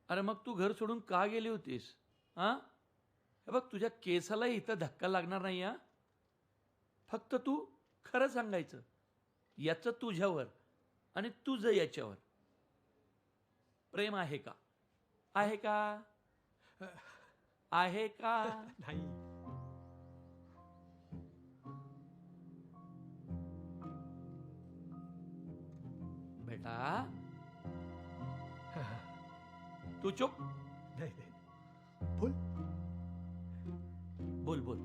अरे मग तू घर सोडून का गेली होतीस? हा हे बघ, तुझ्या केसाला इथं धक्का लागणार नाही. हा फक्त तू खरं सांगायचं. याचं तुझ्यावर आणि तुझं याच्यावर प्रेम आहे का? आहे का? आहे का? नाही. बेटा तू चुप. नाही नाही, बोल बोल बोल.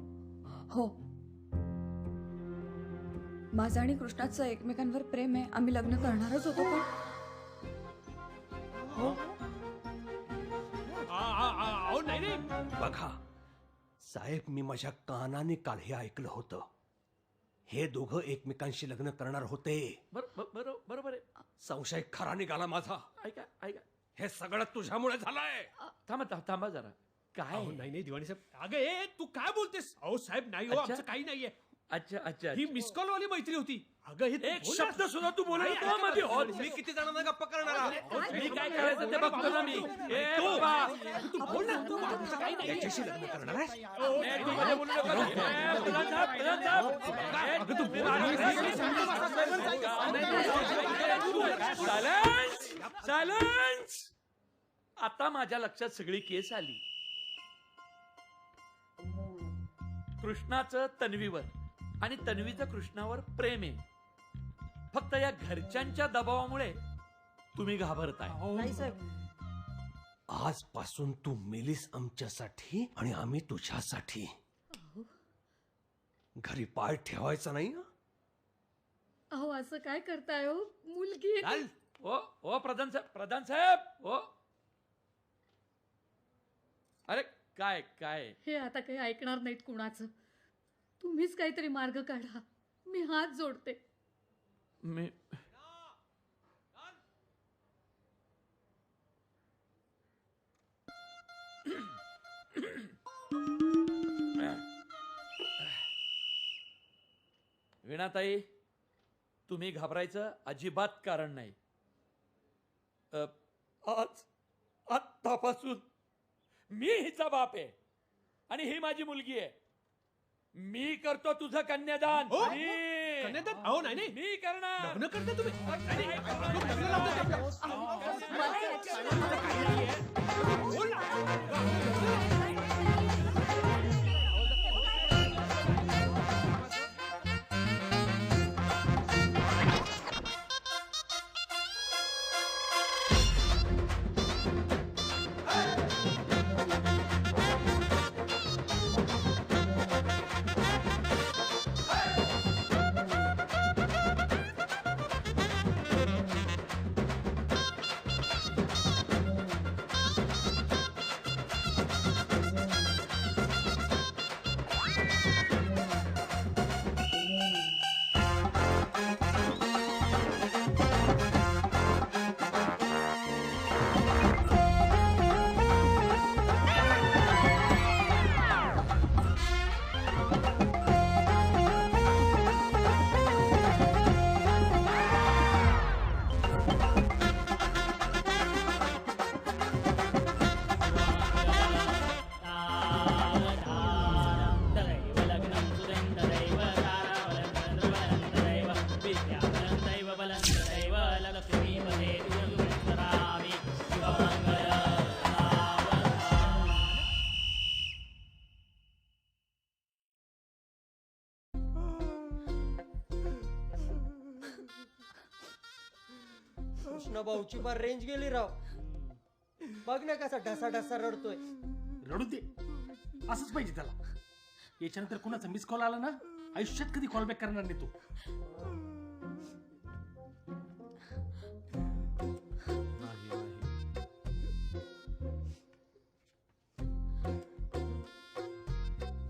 हो, माझं आणि कृष्णाचं एकमेकांवर प्रेम आहे. आम्ही लग्न करणारच होतो. पण नाही. बघा साहेब, मी माझ्या कानाने काल हे ऐकलं होतं. हे दोघं एकमेकांशी लग्न करणार होते. बरोबर आहे. संशय खरा निघाला माझा. ऐका हे सगळं तुझ्यामुळे झालंय. थांबा जरा. काय अहो, नाही दिवाणी साहेब. अगं ए तू काय बोलतेस? अहो साहेब नाही हो, अच्छा. आमचं काही नाहीये. अच्छा ही मिस कॉल वाली मैत्री होती. अगं हे तू एक बोल शब्द ना. सुद्धा तू बोलू नाही, नको ऐका मध्ये. ना. मी किती जणांना गप्पा करणार आहे? मी काय करायचं ते बघतो ना मी. ए बाबा, तू बोल ना. तू आमचं काही नाहीये. याच्याशी लग्न करणार आहे? ए, तू मध्ये बोलू नका. ए, प्रधान साहेब. अगं तू सायलेन्स. आता माझ्या लक्षात सगळी केस आली. कृष्णाचं तन्वीवर आणि तन्वीचं कृष्णावर प्रेम आहे. फक्त या घरच्यांच्या दबावामुळे तुम्ही घाबरताय. नाही साहेब. आजपासून तू मेलीस आमच्यासाठी आणि आम्ही तुझ्यासाठी. घरी पाय ठेवायचा नाही हं? अहो असं काय करताय हो? मुलगी आहे ती. ओ प्रधान साहेब ओ. अरे काय हे आता काही ऐकणार नाहीत कुणाचं. तुम्हीच काहीतरी मार्ग काढा. मी हात जोडते. मी वीणाताई, तुम्ही घाबरायचं अजिबात कारण नाही. आतापासून मी हिचा बाप आहे आणि ही माझी मुलगी आहे. मी करतो तुझं कन्यादान. हो? मी- कन्यादान? अहो नाही मी करणार. लग्न करता तुम्ही? नाही, नाही. लग्न कृष्ण भाऊची बार रेंज गेली राव. बघ ना कसा ढसा ढसा रडतोय. रडू दे, असंच पाहिजे त्याला. याच्यानंतर कुणाचा मिस कॉल आला ना, आयुष्यात कधी कॉल बॅक करणार नाही तो.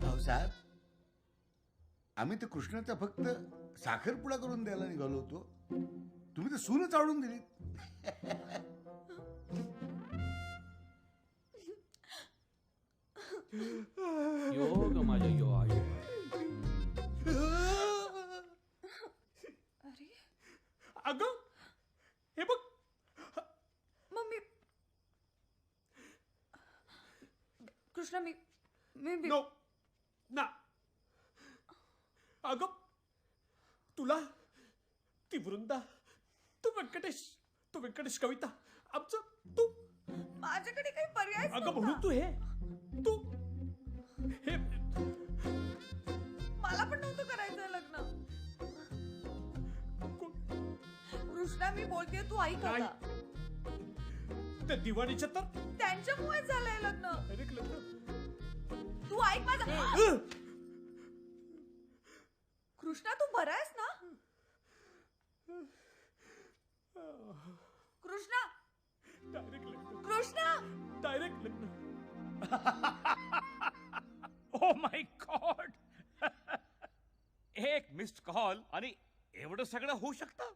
भाऊसाहेब, आम्ही तर कृष्णाचा फक्त साखरपुडा करून द्यायला निघालो होतो. तुम्ही तर सूनच आवडून दिली. योग माझ्या योग. अरे अगं हे बघ. मम्मी. कृष्णा मी नो ना. अगं तुला ती वृंदा, तू व्यंकटेश कविता, आमचं तू. माझ्याकडे काही पर्याय अगं म्हणून तू हे मला पण नव्हतं करायचं लग्न. कृष्णा मी बोलते, तू ऐक आता. त्या दिवाणीच्या तर त्यांच्यामुळे झालंय लग्न. तू ऐक माझं. कृष्णा तू बरा आहेस ना? कृष्णा डायरेक्ट लग्न. Oh my God. हे एक मिस्ड कॉल आणि एवढं सगळं होऊ शकतं.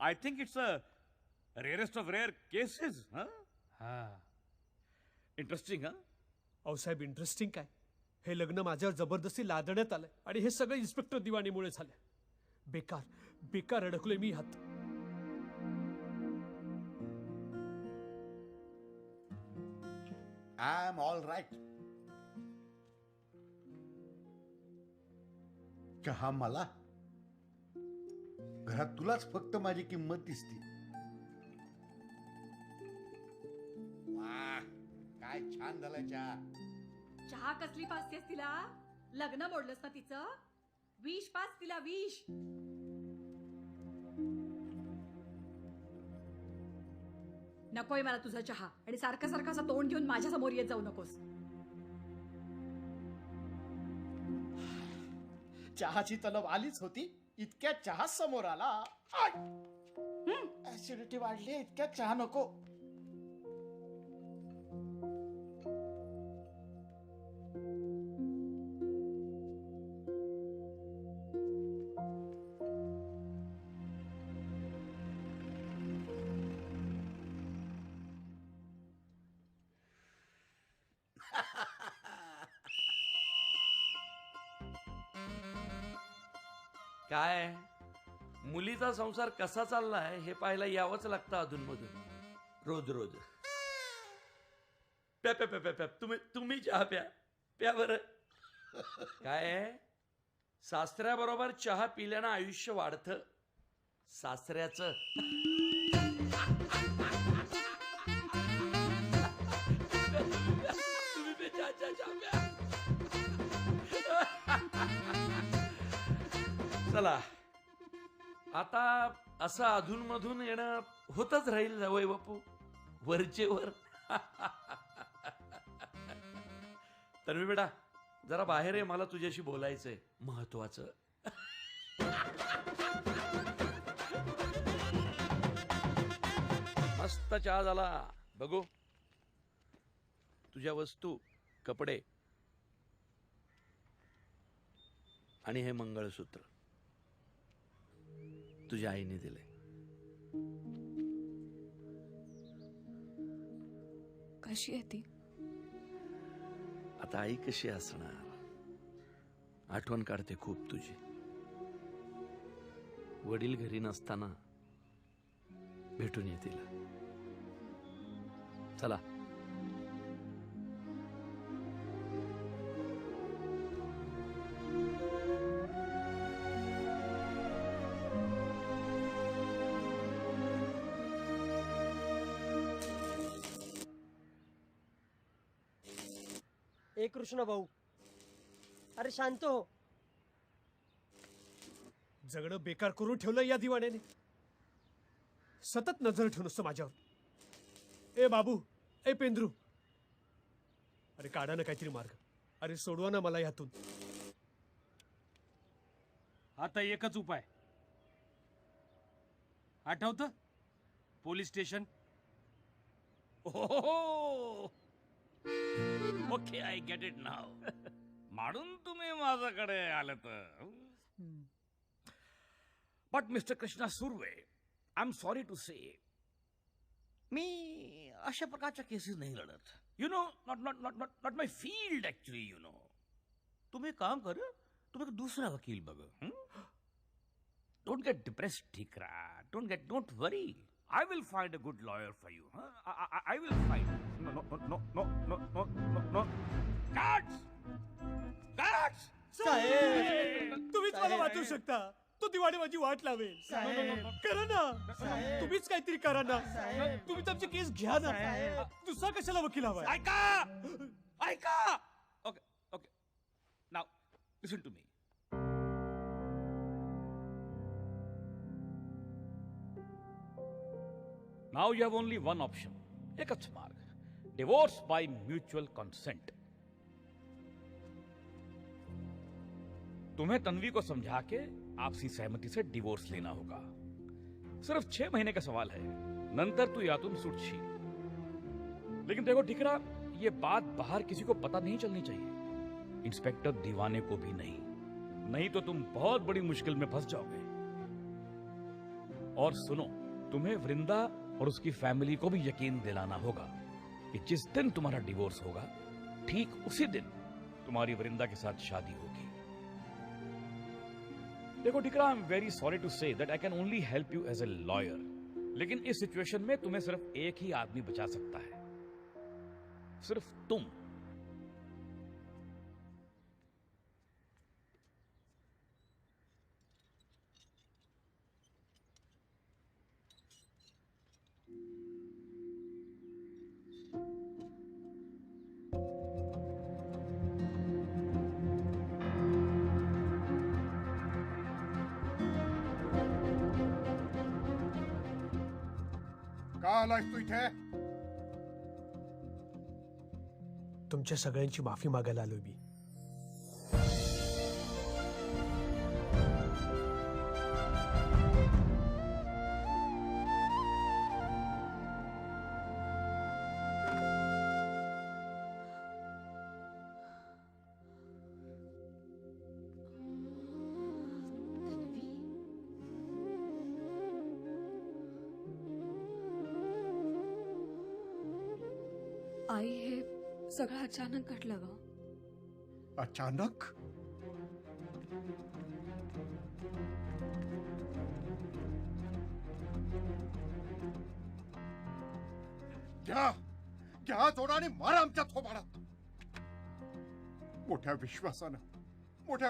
I think it's a rarest of rare cases. Interesting. अहो साहेब, इंटरेस्टिंग काय? हे लग्न माझ्यावर जबरदस्ती लादण्यात आलंय आणि हे सगळं इन्स्पेक्टर दिवाणीमुळे झालंय. बेकार बेकार अडकलोय मी हात. I am all right. चहा मला? घरात तुलाच फक्त माझी किंमत दिसती. वाह, काय छान झालाय चहा. चहा कसली पाजतेस तिला? लग्न मोडलंस ना तिचं? विष पाच तिला, विष. नकोय मला तुझा चहा, आणि सारखा सारखा असं तोंड घेऊन माझ्या समोर येत जाऊ नकोस. चहाची तलब आलीच होती, इतक्यात चहा समोर आला. ऍसिडिटी वाढली, इतक्यात चहा नको. काय मुलीचा संसार कसा चाललाय हे पाहायला यावंच लागतं अधूनमधून, रोज रोज. प्या प्या प्या प्या प्या. तुम्ही चहा प्या, प्या बरं. काय सासऱ्याबरोबर चहा पिल्यानं आयुष्य वाढतं सासऱ्याचं. तुम्ही प्या, चहा प्या. चला आता असं अधूनमधून येणं होतच राहील जावई बापू, वरचे वर. तन्वी बेटा, जरा बाहेर आहे, मला तुझ्याशी बोलायचंय महत्वाचं. मस्त चहा झाला. बघू तुझ्या वस्तू, कपडे आणि हे मंगळसूत्र तुझ्या आईने दिले. कशी आहे ती? आता आई कशी असणार, आठवण काढते खूप तुझी. वडील घरी नसताना भेटून येतील. चला. ए कृष्ण भाऊ, अरे शांत हो. जगणं बेकार करून ठेवलं या दिवाण्याने. सतत नजर ठेवून असतं माझ्यावर. ए बाबू, ए पेंद्रू, अरे काढा ना काहीतरी मार्ग. अरे सोडवा ना मला यातून. आता एकच उपाय. आठवतं police station? Okay, I get it now. म्हणून तुम्ही माझ्याकडे आले तर. But mister Krishna Surve, I am sorry to say, मी अशा प्रकारच्या केसेस नाही लढत. You know, not my field actually. You know, तुम्ही काम कर, तुम्ही दुसरा वकील बघ. डोंट गेट डिप्रेस्ड, ठीक रा. Don't worry. I will find a good lawyer for you. I will find. No. Guards! साहेब, तुम्हीच मला वाचू शकता. तो दिवाणी माझी वाट लावेल. करा ना, तुम्हीच काहीतरी करा ना. तुम्हीच आमची केस घ्या ना. दुसरा कशाला वकील हवाय? ऐका. Okay. Now, listen to me. Now you have only one option. एकच मार्ग. Divorce by mutual consent. तुम्हें तन्वी को समझा के आपसी सहमति से डिवोर्स लेना होगा. सिर्फ 6 महीने का सवाल है. नंतर तू यातून सुटशील. लेकिन देखो ठिकरा, ये बात बाहर किसी को पता नहीं चलनी चाहिए. इंस्पेक्टर दीवाने को भी नहीं, नहीं तो तुम बहुत बड़ी मुश्किल में फंस जाओगे। और सुनो, तुम्हें वृंदा और उसकी फैमिली को भी यकीन दिलाना होगा कि जिस दिन तुम्हारा डिवोर्स होगा, ठीक उसी दिन तुम्हारी वृंदा के साथ शादी होगी। देखो टिकरा, I am very sorry to say that I can only help you as a lawyer, लेकिन इस सिचुएशन में तुम्हें सिर्फ एक ही आदमी बचा सकता है, सिर्फ तुम। का आलायस तू इथे? तुमच्या सगळ्यांची माफी मागायला आलोय मी. आई, हे सगळं अचानक घडलं ग. अचानक? घ्या घ्या जोराने मारा आमच्या थोबाडात. मोठ्या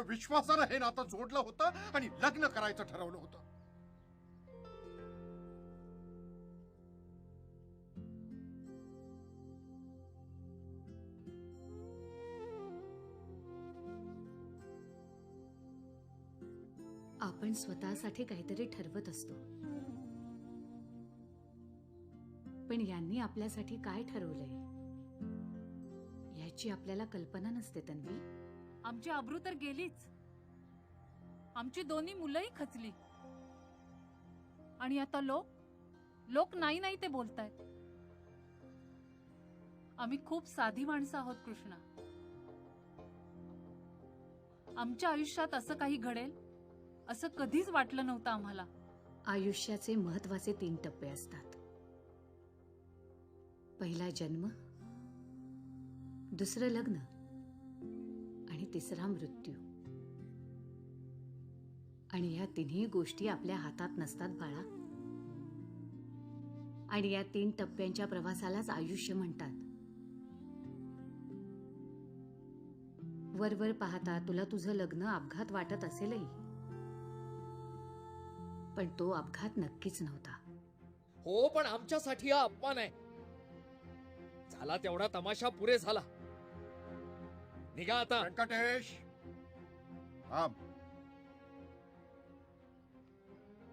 विश्वासानं हे नातं जोडलं होतं आणि लग्न करायचं ठरवलं होतं. आपण स्वतःसाठी काहीतरी ठरवत असतो, पण यांनी आपल्यासाठी काय ठरवलंय याची आपल्याला कल्पना नसते. तन्वी, आमची अब्रू तर गेलीच, आमची दोन्ही मुलंही खचली, आणि आता लोक नाही नाही ते बोलतायत. आम्ही खूप साधी माणसं आहोत कृष्णा. आमच्या आयुष्यात असं काही घडेल असं कधीच वाटलं नव्हतं आम्हाला. आयुष्याचे महत्वाचे 3 टप्पे असतात. पहिला जन्म, दुसरं लग्न आणि तिसरा मृत्यू. आणि या तिन्ही गोष्टी आपल्या हातात नसतात बाळा. आणि या 3 टप्प्यांच्या प्रवासालाच आयुष्य म्हणतात. वरवर पाहता तुला तुझं लग्न अपघात वाटत असेलही, पण तो अपघात नक्कीच नव्हता. हो, पण आमच्यासाठी हा अपमान आहे. झाला तेवढा तमाशा पुरे झाला. निघा आता. व्यंकटेश,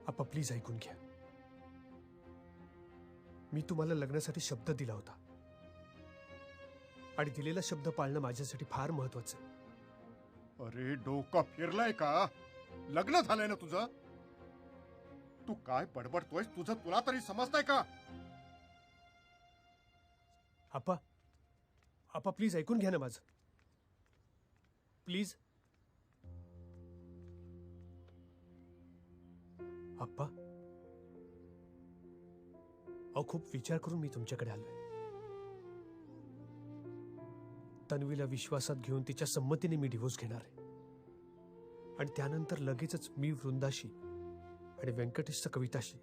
आपा प्लीज ऐकून घ्या. मी तुम्हाला लग्नासाठी शब्द दिला होता, आणि दिलेला शब्द पाळणं माझ्यासाठी फार महत्वाचं आहे. अरे डोकं फिरलंय का? लग्न झालंय ना तुझं? तू काय बडबडतोयस? तुला तरी समजतंय का? आपा प्लीज ऐकून घ्या ना माझं. प्लीज. आप्पा, अहो खूप विचार करून मी तुमच्याकडे आलोय. तन्वीला विश्वासात घेऊन तिच्या संमतीने मी डिव्होर्स घेणार आहे, आणि त्यानंतर लगेचच मी वृंदाशी आणि व्यंकटेशचं कविताशी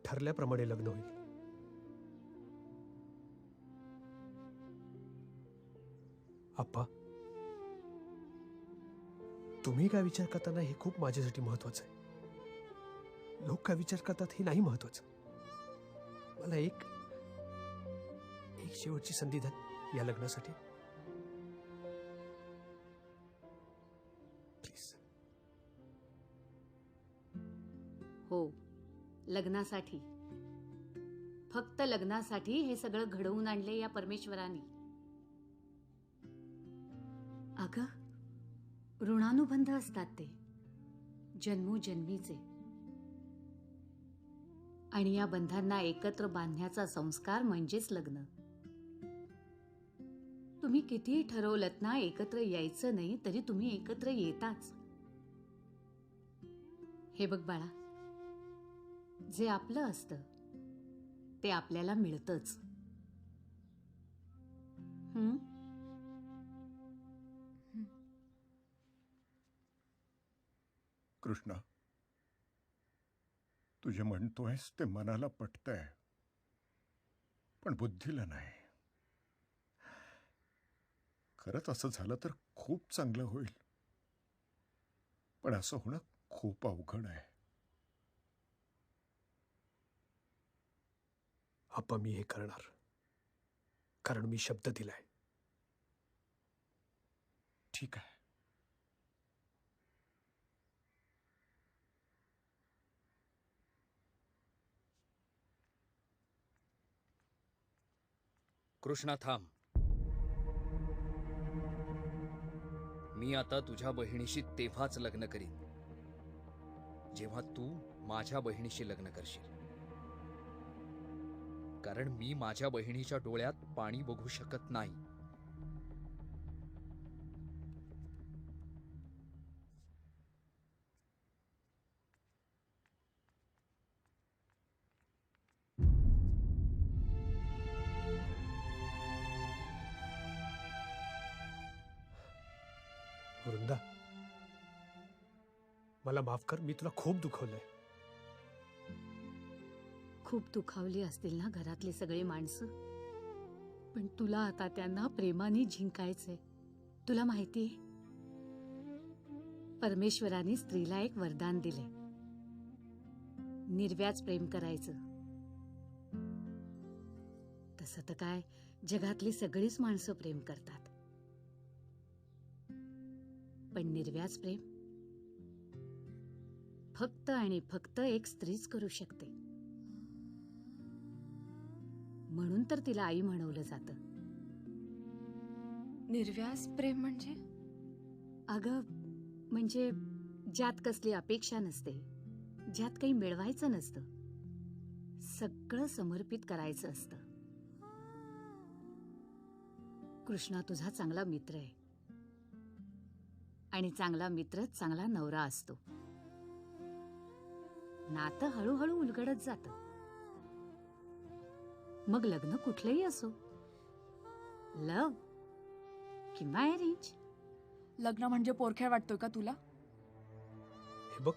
ठरल्याप्रमाणे लग्न होईल. आप्पा, तुम्ही काय विचार करताना हे खूप माझ्यासाठी महत्वाचं आहे. लोक काय विचार करतात हे नाही महत्वाचं. मला एक शेवटची संधी द्या या लग्नासाठी. प्लीज. हो, लग्नासाठी, फक्त लग्नासाठी हे सगळं घडवून आणले या परमेश्वराने. अगं, ऋणानुबंध असतात ते, जन्मोजन्मीचे, आणि या बंधांना एकत्र बांधण्याचा संस्कार म्हणजेच लग्न. तुम्ही कितीही ठरवलत ना एकत्र यायचं नाही तरी तुम्ही एकत्र येताच. हे बघ बाळा, जे आपलं असतं ते आपल्याला मिळतच. कृष्णा, तुझे म्हणतोयस ते मनाला पटतंय, पण बुद्धीला नाही. खरंच असं झालं तर खूप चांगलं होईल, पण असं होणं खूप अवघड आहे. आप्पा, मी हे करणार, कारण मी शब्द दिलाय. ठीक आहे. कृष्णा, थांब. मी आता तुझ्या बहिणीशी तेव्हाच लग्न करीन जेव्हा तू माझ्या बहिणीशी लग्न करशील. कारण मी माझ्या बहिणीच्या डोळ्यात पाणी बघू शकत नाही. वृंदा, मला माफ कर, मी तुला खूप दुखवलंय. खूप दुखावली असतील ना घरातली सगळी माणसं, पण तुला आता त्यांना प्रेमाने जिंकायचंय. तुला माहितीये, परमेश्वराने स्त्रीला एक वरदान दिले, निर्व्याज प्रेम करायचं. तसं तर काय जगातली सगळीच माणसं प्रेम करतात, पण निर्व्याज प्रेम फक्त आणि फक्त एक स्त्रीच करू शकते. म्हणून तर तिला आई म्हणवलं जातं. निर्व्याज प्रेम म्हणजे? अगं, म्हणजे ज्यात कसली अपेक्षा नसते, ज्यात काही मिळवायचं नसतं, सगळं समर्पित करायचं असतं. कृष्णा तुझा चांगला मित्र आहे, आणि चांगला मित्र चांगला नवरा असतो. नातं हळूहळू उलगडत जातं. मग लग्न कुठलंही असो, लव किंवा अरेंज. लग्न म्हणजे पोरखेळ वाटतोय का तुला? हे बघ,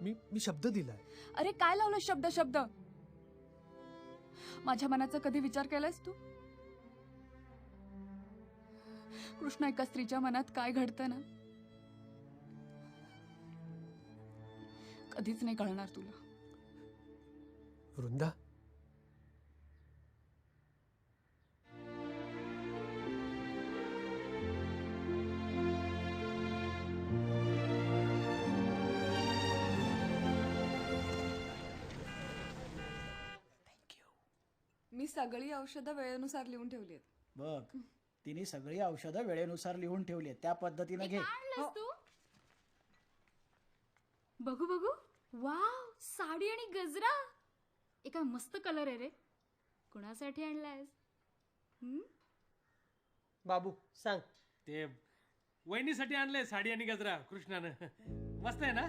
मी शब्द दिलाय. अरे काय लावलं शब्द शब्द? माझ्या मनाचा कधी विचार केलायस तू? कृष्णा, एका स्त्रीच्या मनात काय घडतं ना, कधीच नाही कळणार तुला. वृंदा, मी सगळी औषधं वेळेनुसार लिहून ठेवली आहेत. बघ, तिने सगळी औषधं वेळेनुसार लिहून ठेवली आहेत, त्या पद्धतीने घे. तू बघू बघू. वाव, साडी आणि गजरा. एका मस्त कलर आहे रे. कुणासाठी आणलायस? बाबू सांग. ते वहिनीसाठी आणलंय साडी आणि गजरा कृष्णानं. मस्त आहे ना?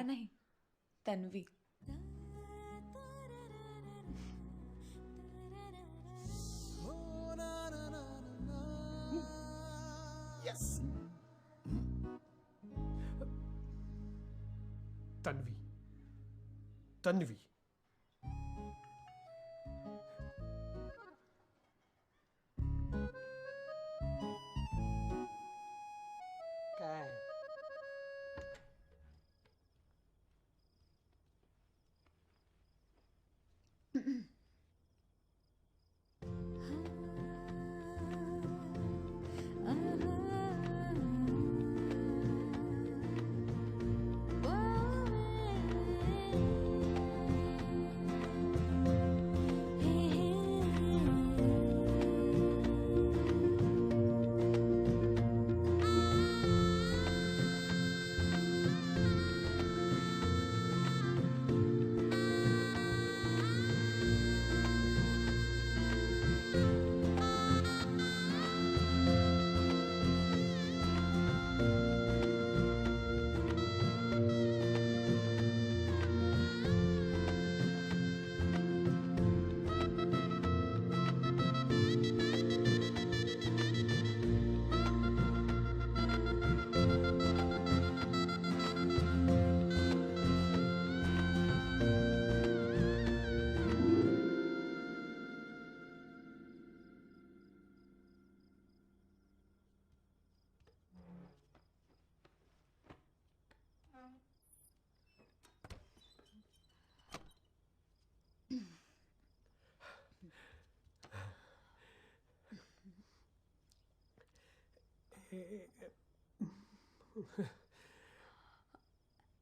छाया नाही, तन्वी. तन्वी, तन्वी. काय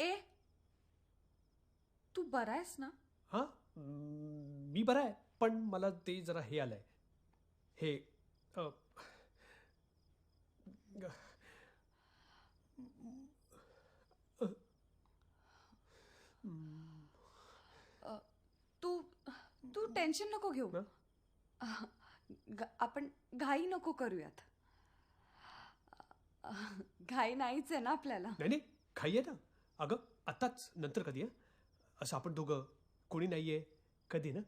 ए, तू बरा आहेस ना? हा, मी बरा आहे, पण मला ते जरा हे आलंय. हे तू तू टेन्शन नको घेऊ. आपण घाई नको करूयात. घाई नाहीच आहे ना आपल्याला. नाही नाही, घाई आहे ना. अगं आताच, नंतर कधी? असं आपण दोघं, कोणी नाहीये, कधी ना?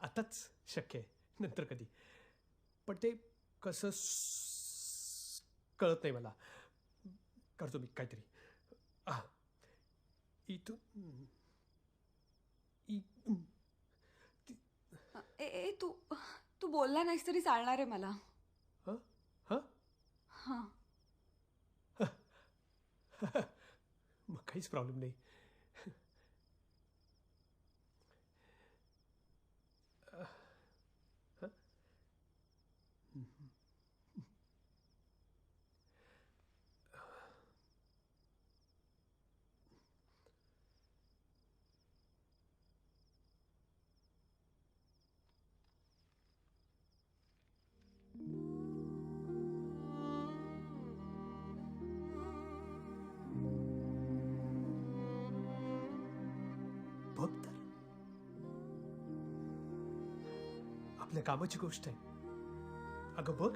आताच शक्य आहे, नंतर कधी? पण ते कसं कळत नाही मला. करतो मी काहीतरी. इथून ए तू तू बोलला नाहीस तरी चालणार आहे मला. हां, मग काहीच प्रॉब्लेम नाही. बघ तर, आपल्या कामाची गोष्ट आहे. अगं बघ,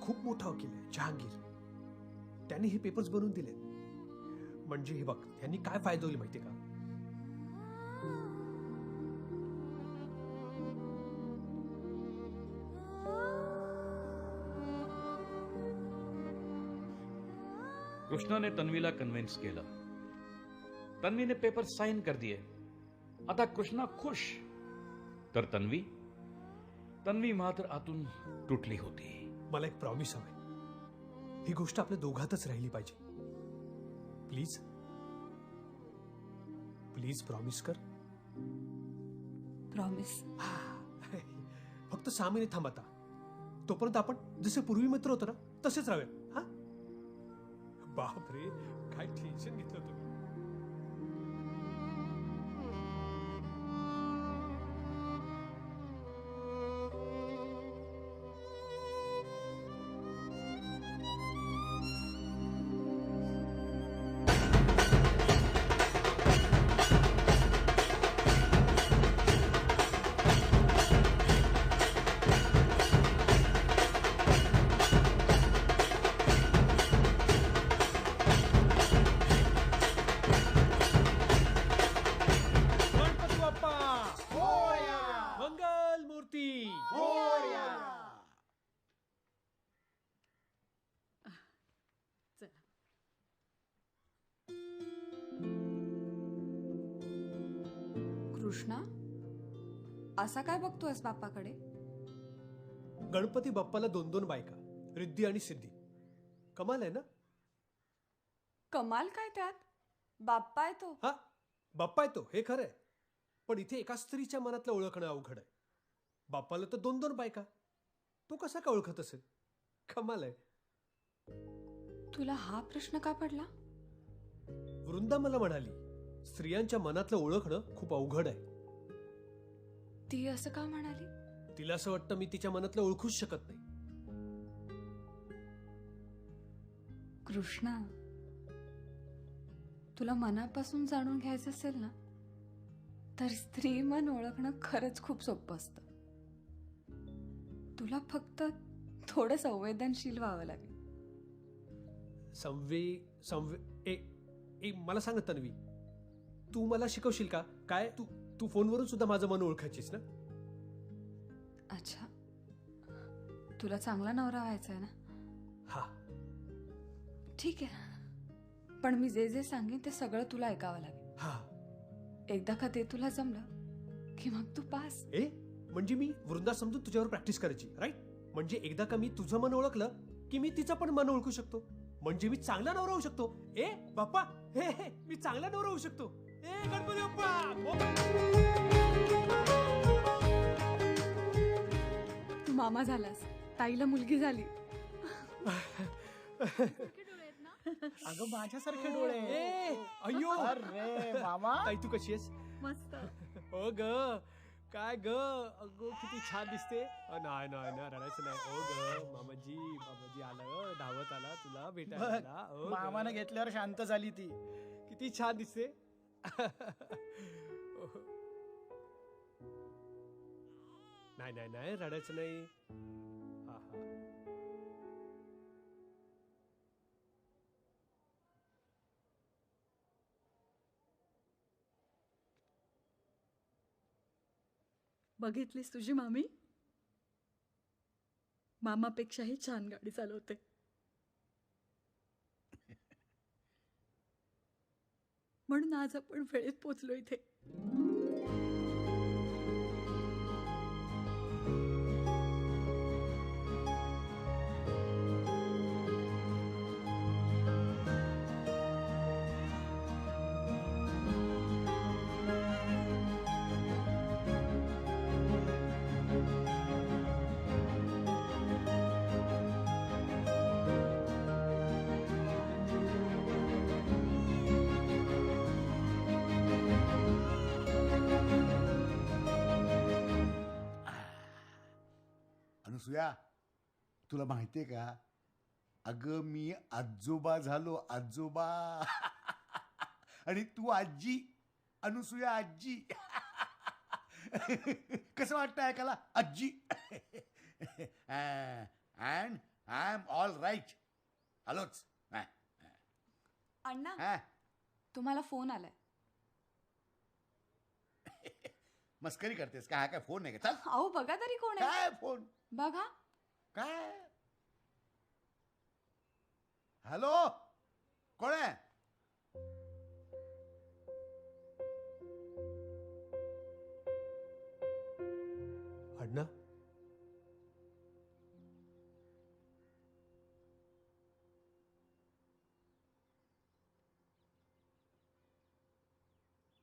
खूप मोठा वकील आहे जहांगीर. त्याने हे पेपर्स बनवून दिले. म्हणजे हे बघ, यांनी काय फायदा होईल माहितीये का? कृष्णा ने तन्वीला कन्विंस केलं. तन्वी ने पेपर साइन कर दिए. आता कृष्णा खुश, तर तन्वी मात्र आतून तुटली होती. मला एक प्रॉमिस हवंय. ही गोष्ट आपल्या दोघातच राहिली पाहिजे. प्लीज प्लीज प्रॉमिस कर. प्रॉमिस. फक्त 6 महिने थांब आता. तोपर्यंत आपण जसे पूर्वी मित्र होतो ना, तसेच राहूया. हा, बापरे, काय टेन्शन घेतलं तुम्ही. असा काय बघतोयस बाप्पाकडे? गणपती बाप्पाला 2-2 बायका, रिद्धी आणि सिद्धी. कमाल आहे ना? कमाल काय त्यात? बाप्पा आहे तो. हा, बाप्पा आहे तो, हे खरं आहे. पण इथे एका स्त्रीच्या मनातलं ओळखणं अवघड आहे. बाप्पाला तर 2-2 बायका, तो कसा का ओळखत असेल? कमाल आहे. तुला हा प्रश्न का पडला? वृंदा मला म्हणाली, स्त्रियांच्या मनातलं ओळखणं खूप अवघड आहे. ती असं का म्हणाली? तिला असं वाटतं मी तिच्या मनातलं ओळखूच शकत नाही. कृष्णा, तुला मनापासून जाणून घ्यायचं असेल ना, तर स्त्री मन ओळखणं खरंच खूप सोपं असतं. तुला फक्त थोडं संवेदनशील व्हावं लागेल. मला सांग तन्वी, तू मला शिकवशील का? काय तू फोनवरून सुद्धा माझं मन ओळखायचीस ना? अच्छा, तुला चांगला नवरा व्हायचा आहे ना? हा. ठीक आहे, पण मी जे जे सांगेन ते सगळं तुला ऐकावं लागेल. हा. एकदा का ते तुला जमलं की मग तू पास. म्हणजे मी वृंदा समजून तुझ्यावर प्रॅक्टिस करायची, राईट? म्हणजे एकदा का मी तुझं मन ओळखलं की मी तिचं पण मन ओळखू शकतो. म्हणजे मी चांगला नवरा होऊ शकतो. बाप्पा, हे मी चांगला नवरा होऊ शकतो. गणपती बाप्पा. तू मामा झालास, ताईला मुलगी झाली. अगं माझ्यासारखे डोळे. अय्यो, अरे मामा. ताई तू कशी आहेस? मस्त. हो ग, काय ग, अगो किती छान दिसते. नाही नाही ना, रडायचं नाही. हो ग मामाजी आलं, धावत आला तुला भेटायला. मामानं घेतल्यावर शांत झाली ती. किती छान दिसते. नाही नाही नाही, रडायचं नाही. हा हा. बघितलीस तुझी मामी? मामापेक्षाही छान गाडी चालवते. म्हणून आज आपण वेळेत पोचलो इथे. अनुसूया, तुला माहितीये का, अगं मी आजोबा झालो, आजोबा. आणि तू आजी. अनुसूया आजी. कसं वाटतं ऐकायला, आजी? And I am all right. आलोच. अण्णा, तुम्हाला फोन आलाय. मस्करी करतेस का? हा काय फोन आहे का? चल. अहो बघा तरी कोण आहे. काय फोन? बघा. काय? हॅलो, कोण आहे? अण्णा,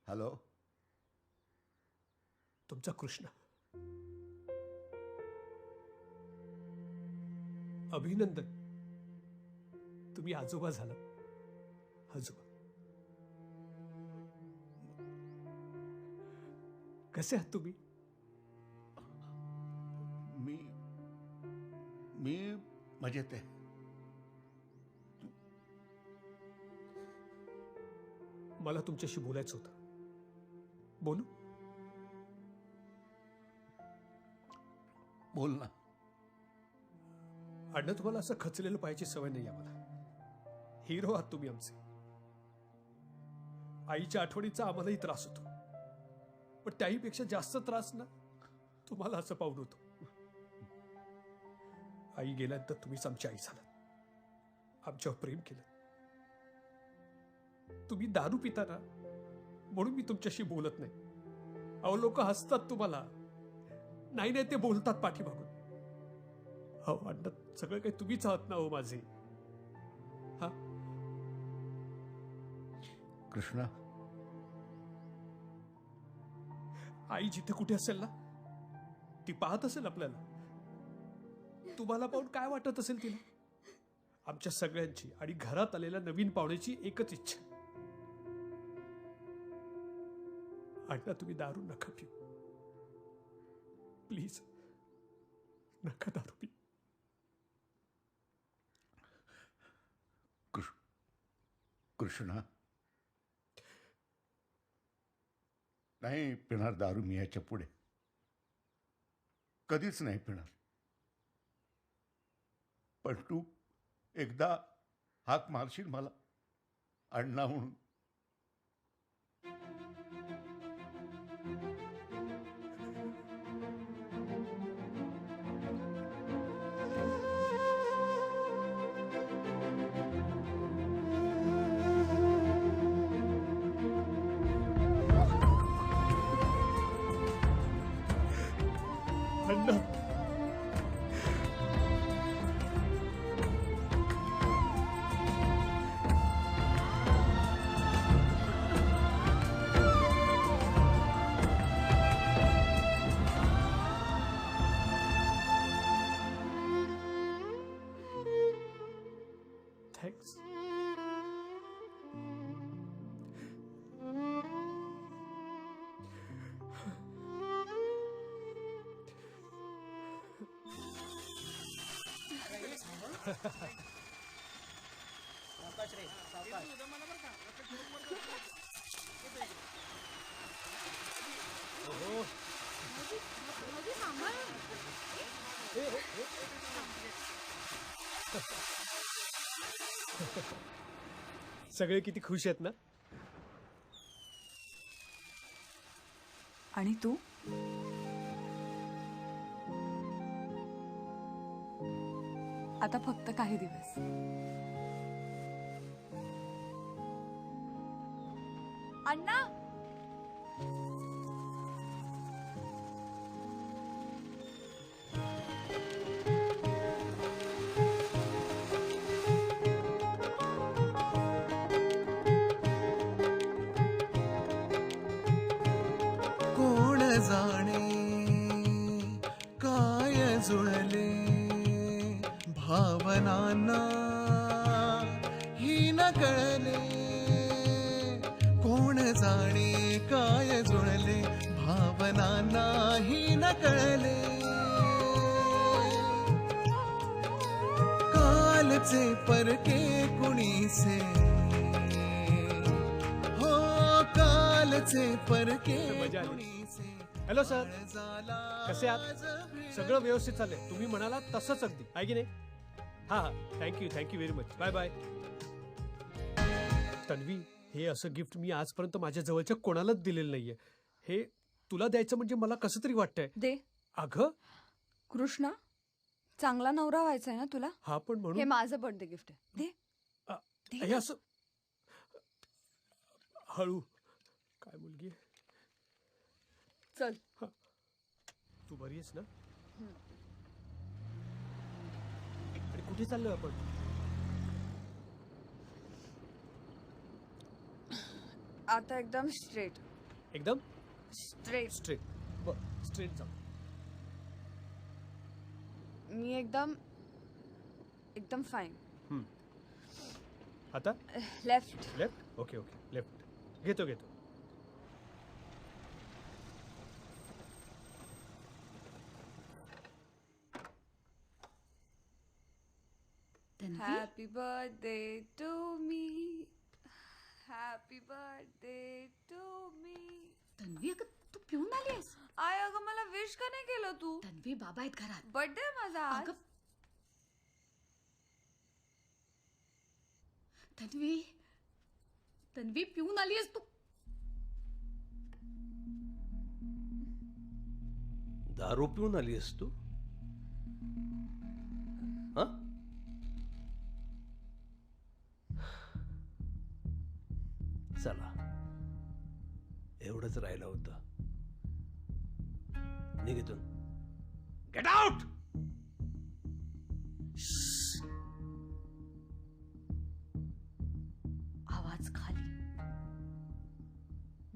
हॅलो, तुमचा कृष्ण. अभिनंदन, तुम्ही आजोबा झाला. आजोबा. कसे आहात तुम्ही? मी मजेत आहे. मला तुमच्याशी बोलायचं होतं. बोलू? बोल ना. अण्णा, तुम्हाला असं खचलेलं पाहायची सवय नाही आम्हाला. हिरो आहात तुम्ही आमचे. आईच्या आठवणीचा आम्हालाही त्रास होतो, पण त्याहीपेक्षा जास्त त्रास ना तुम्हाला असं पाहून होतो. आई गेल्यानंतर तुम्हीच आमची आई झालात. आमच्यावर प्रेम केलं. तुम्ही दारू पिता ना, म्हणून मी तुमच्याशी बोलत नाही. अहो, लोक हसतात तुम्हाला, नाही नाही ते बोलतात पाठीमागून. हो अण्णा, सगळं काही तुम्हीच आहात ना हो माझे. हा कृष्णा, आई जिथे कुठे असेल ना, ती पाहत असेल आपल्याला. तुम्हाला पाहून काय वाटत असेल तिला? आमच्या सगळ्यांची आणि घरात आलेल्या नवीन पाहुण्याची एकच इच्छा, अण्णा तुम्ही दारू नका पिऊ, प्लीज नका दारू पिऊ. कृष्णा, नाही पिणार दारू मी याच्या पुढे. कधीच नाही पिणार. पण तू एकदा हाक मारशील मला अण्णा म्हणून? अण्णा, थँक्स. सगळे किती खुश आहेत ना. आणि तू? आता फक्त काही दिवस. अण्णा, कोण जाणे काय जुळले भावनांना ही न कळले. कोण जाणे काय जुळले भावनांना ही न कळले. कालचे परके कुणीसे हो कालचे परके. हॅलो सर, कसे आहात? सगळं व्यवस्थित चाललंय. तुम्ही म्हणाला तसंच अगदी, आहे की नाही? हा हा, thank you very much. Bye bye. Tanvi, हे असं गिफ्ट मी आजपर्यंत माझ्या जवळच्या कोणालाच दिलेलं नाहीये. हे तुला द्यायचं म्हणजे मला कसं तरी वाटतंय. दे. अगं कृष्णा, चांगला नवरा व्हायचा ना तुला. हा पण म्हणून हे माझं बर्थडे गिफ्ट आहे. दे. हे असं हळू. काय मुलगी आहे. चल. तू बरी आहेस ना? आणि कुठे चाललोय आपण? आता एकदम स्ट्रेट. एकदम स्ट्रेट. स्ट्रेट जाऊ. मी एकदम फाईन. आता लेफ्ट. Okay left. घेतो. Happy birthday to me. Happy birthday to me. Tanvi, अगं तू पिऊन आलीस? आय, अगं मला विश का नाही केलं तू? तन्वी, बाबा आहेत घरात. बर्थडे माझा आज. तन्वी पिऊन आलीस तू? दारू पिऊन आलीस तू? हा? चला, एवढंच राहिलं होतं. निघितून गेट आउट. आवाज खाली.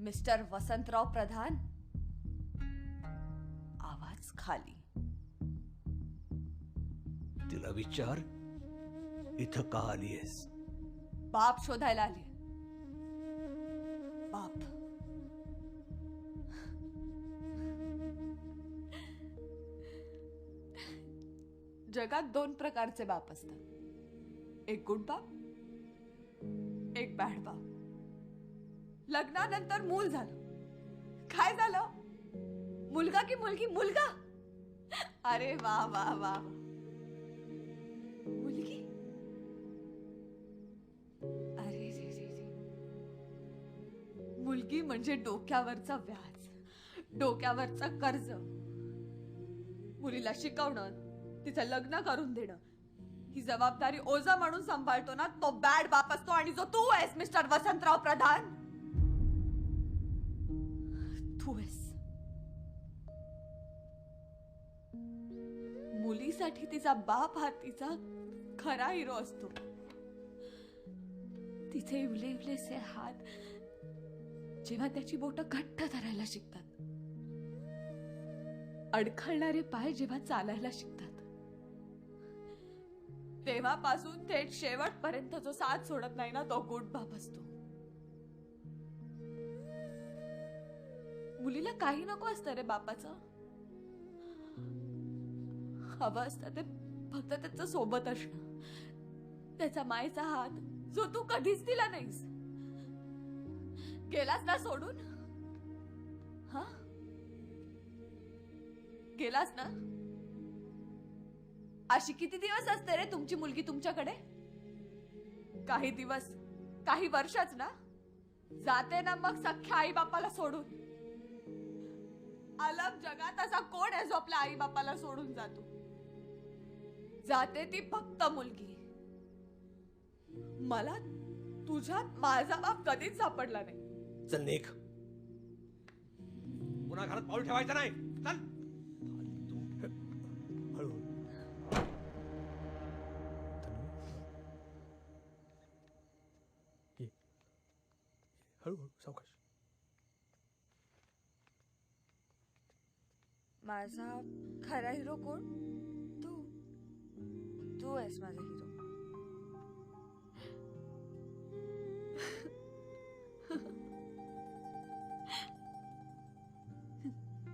मिस्टर वसंतराव प्रधान, आवाज खाली. तिला विचार, इथं का आलीयस? बाप शोधायला आली. बाप. जगात 2 प्रकारचे बाप असतात. एक गुड बाप, एक बॅड बाप. लग्नानंतर मूल झालं. काय झालं? मुलगा की मुलगी? मुलगा. अरे वा वा वा. मुलगी. अरे रे रे रे. मुलगी म्हणजे डोक्यावरचा व्याज, डोक्यावरचं कर्ज. मुलीला शिकवणं, तिचं लग्न करून देणं, ही जबाबदारी ओझा म्हणून सांभाळतो ना, तो बॅड बाप असतो. आणि जो तू आहेस मिस्टर वसंतराव प्रधान, तू आहेस. मुलीसाठी तिचा बाप हा खरा हिरो असतो. तिचे इवले इवलेसे हात जेव्हा त्याची बोटं घट्ट धरायला शिकतात, अडखळणारे पाय जेव्हा चालायला शिकतात, तेव्हापासून थेट शेवटपर्यंत जो साथ सोडत नाही ना, तो गुड बाप असतो. मुलीला काही नको असतं रे बापाचं. हवं असतं ते फक्त त्याचं सोबत असणं, त्याचा मायेचा हात जो तू कधीच दिला नाहीस. गेलास ना सोडून? हा, गेलास ना? अशी किती दिवस असते रे तुमची मुलगी तुमच्याकडे? काही दिवस, काही वर्षच ना. जाते ना मग सख्या आई बापाला सोडून. अलग जगात असा कोण आहे जो आपल्या आई बापाला सोडून जातो? जाते ती फक्त मुलगी. मला तुझ्यात माझा बाप कधीच सापडला नाही. चल निघ. पुन्हा घरात पाऊल ठेवायचं नाही. चल. हळूहळू सावकाश. माझा खरा हिरो कोण? तू. तू आहेस माझा हिरो.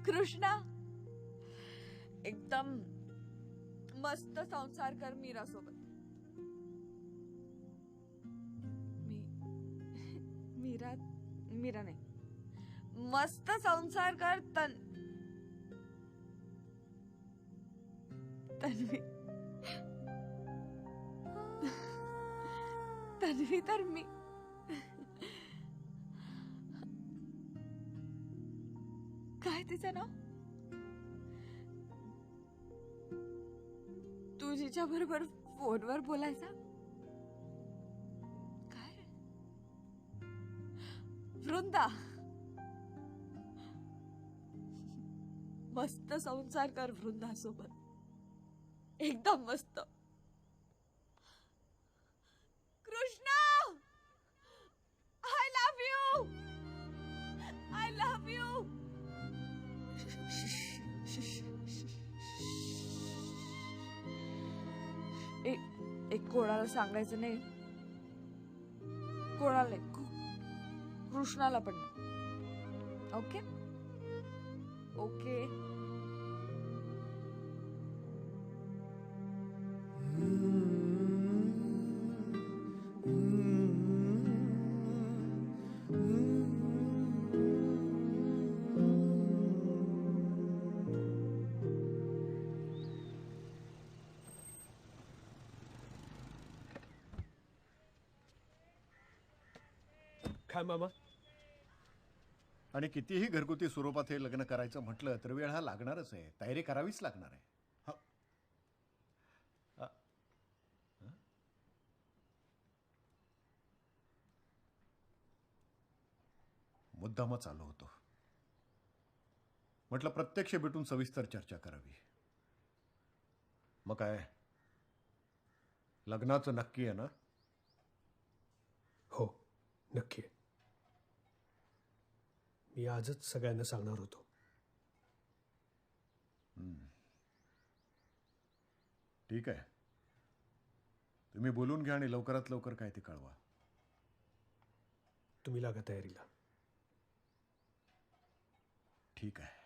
कृष्णा, एकदम मस्त संसार कर मीरा सोबत. मीरा नाही, मस्त संसार कर तन्वी. तन्वी तर मी. काय तिचं नाव? तू जिच्या बरोबर फोनवर बोलायचा? काय? वृंदा. मस्त संसार कर वृंदा सोबत, एकदम मस्त. Krishna, I love you. I love you. एक कोणाला सांगायचं नाही. कोणाला नाही, कृष्णाला पण. Okay okay. काय मामा? आणि कितीही घरगुती स्वरूपात हे लग्न करायचं म्हटलं तर वेळ हा लागणारच आहे. तयारी करावीच लागणार आहे. मुद्दामच आलो होतो. म्हटलं प्रत्यक्ष भेटून सविस्तर चर्चा करावी. मग काय लग्नाचं नक्की आहे ना? हो नक्की आहे. मी आजच सगळ्यांना सांगणार होतो. ठीक आहे, तुम्ही बोलून घ्या आणि लवकरात लवकर काय ते कळवा. तुम्ही लागा तयारीला. ठीक आहे.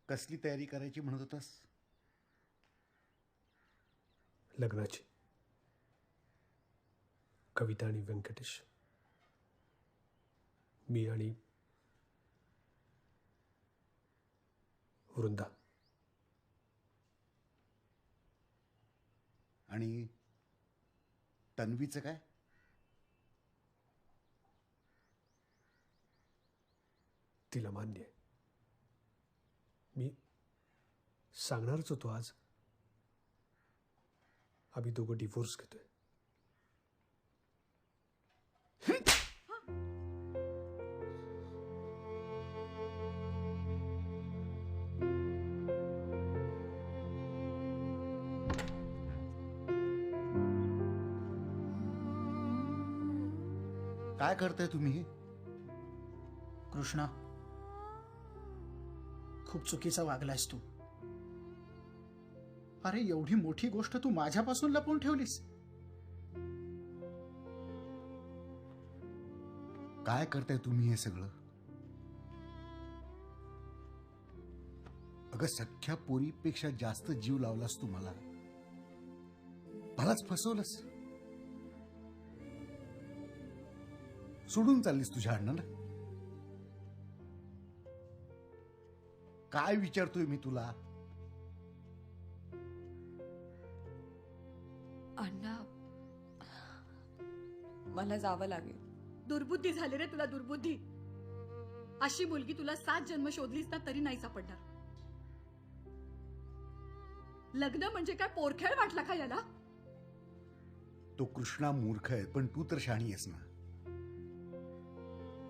कसली तयारी करायची म्हणत होतास? लग्नाची. कविता आणि व्यंकटेश, मी आणि वृंदा. आणि तन्वीचं काय? तिला मान्य आहे. मी सांगणारच होतो आज. आम्ही दोघं डिवोर्स घेतोय. काय करताय तुम्ही? कृष्णा, खूप चुकीचा वागलायस तू. अरे एवढी मोठी गोष्ट तू माझ्यापासून लपवून ठेवलीस. काय करताय तुम्ही हे सगळं? अगं सख्या पोरीपेक्षा जास्त जीव लावलास तू मला. मलाच फसवलंस. सोडून चाललीस तुझ्या अण्णाला. काय विचारतोय मी तुला? अण्णा, मला जावं लागेल. दुर्बुद्धी झाली रे तुला, दुर्बुद्धी. अशी मुलगी तुला 7 जन्म शोधलीस ना तरी नाही सापडणार. लग्न म्हणजे काय पोरखेळ वाटला का याला? तो कृष्णा मूर्ख आहे, पण तू तर शहाणी आहेस ना.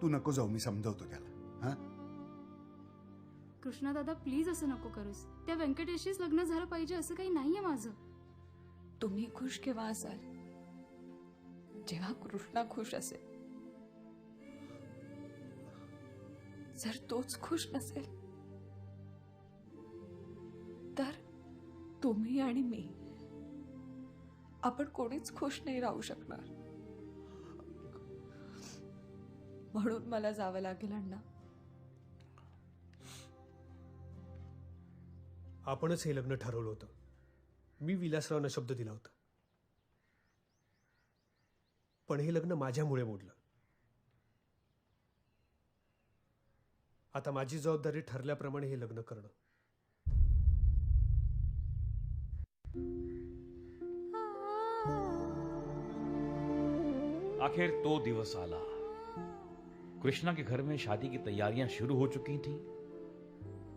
तू नको जाऊ, मी समजावतो त्याला. हा, कृष्णा दादा प्लीज असं नको करूस. त्या व्यंकटेशशीच लग्न झालं पाहिजे असं काही नाहीये माझं. तुम्ही खुश केव्हा असाल? जेव्हा कृष्णा खुश असेल. जर तोच खुश नसेल तर तुम्ही आणि मी, आपण कोणीच खुश नाही राहू शकणार. म्हणून मला जावं लागेल अण्णा. आपणच हे लग्न ठरवलं होतं. मी विलासरावना शब्द दिला होता, पण हे लग्न माझ्यामुळे मोडलं. आता माझी जबाबदारी ठरल्याप्रमाणे हे लग्न करणं. आखिर तो दिवस आला. कृष्णा के घर में शादी की तैयारियां शुरू हो चुकी थी,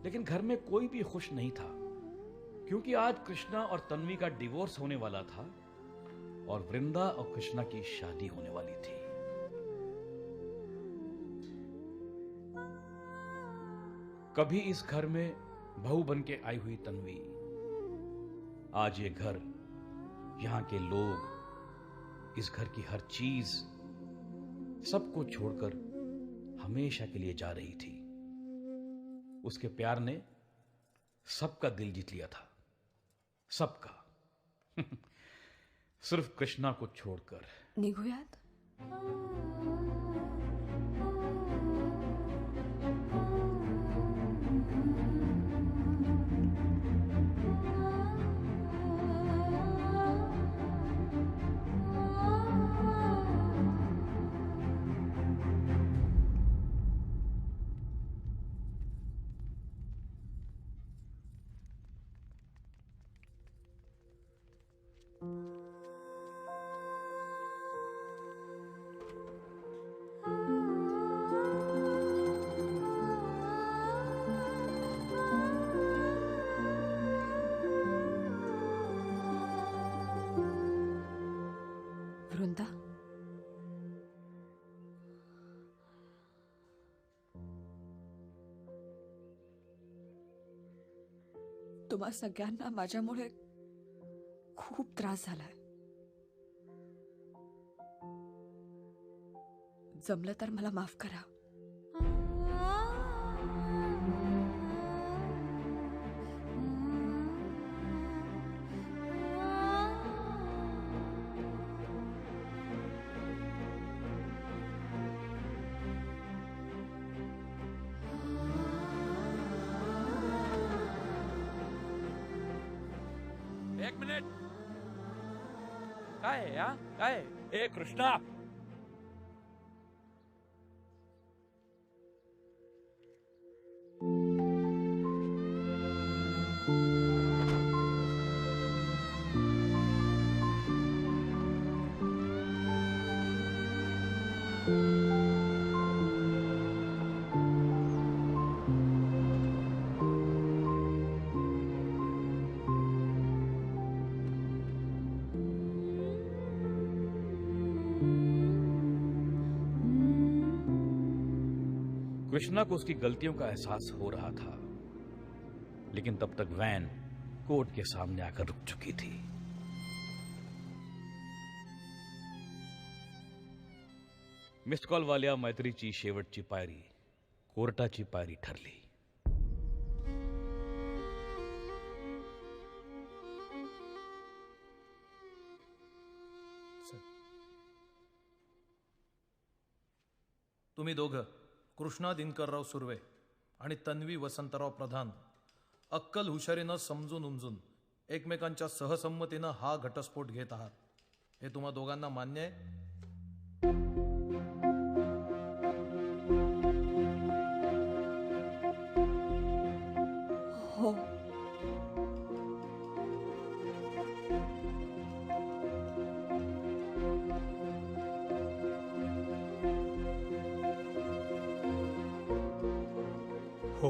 लेकिन घर में कोई भी खुश नहीं था, क्योंकि आज कृष्णा और तन्वी का डिवोर्स होने वाला था और वृंदा और कृष्णा की शादी होने वाली थी. कभी इस घर में बहू बन के आई हुई तन्वी, आज ये घर, यहां के लोग, इस घर की हर चीज, सबको छोड़कर हमेशा के लिए जा रही थी. उसके प्यार ने सबका दिल जीत लिया था, सबका. सिर्फ कृष्णा को छोड़कर. निघूयात. तुम्हा सगळ्यांना माझ्यामुळे खूप त्रास झालाय. जमलं तर मला माफ करा. एक मिनिट. काय आहे, हा? काय आहे? ए कृष्णा, कृष्णा को उसकी गलतियों का एहसास हो रहा था, लेकिन तब तक वैन कोर्ट के सामने आकर रुक चुकी थी. मिस्ड कॉल वाल्या मैत्रीची शेवटची पायरी कोर्टाची पायरी ठरली. तुम्ही दोघं, कृष्णा दिनकरराव सुर्वे आणि तन्वी वसंतराव प्रधान, अक्कल हुशारीनं समजून उमजून एकमेकांच्या सहसंमतीनं हा घटस्फोट घेत आहात. हे तुम्हा दोघांना मान्य आहे? हो. हो.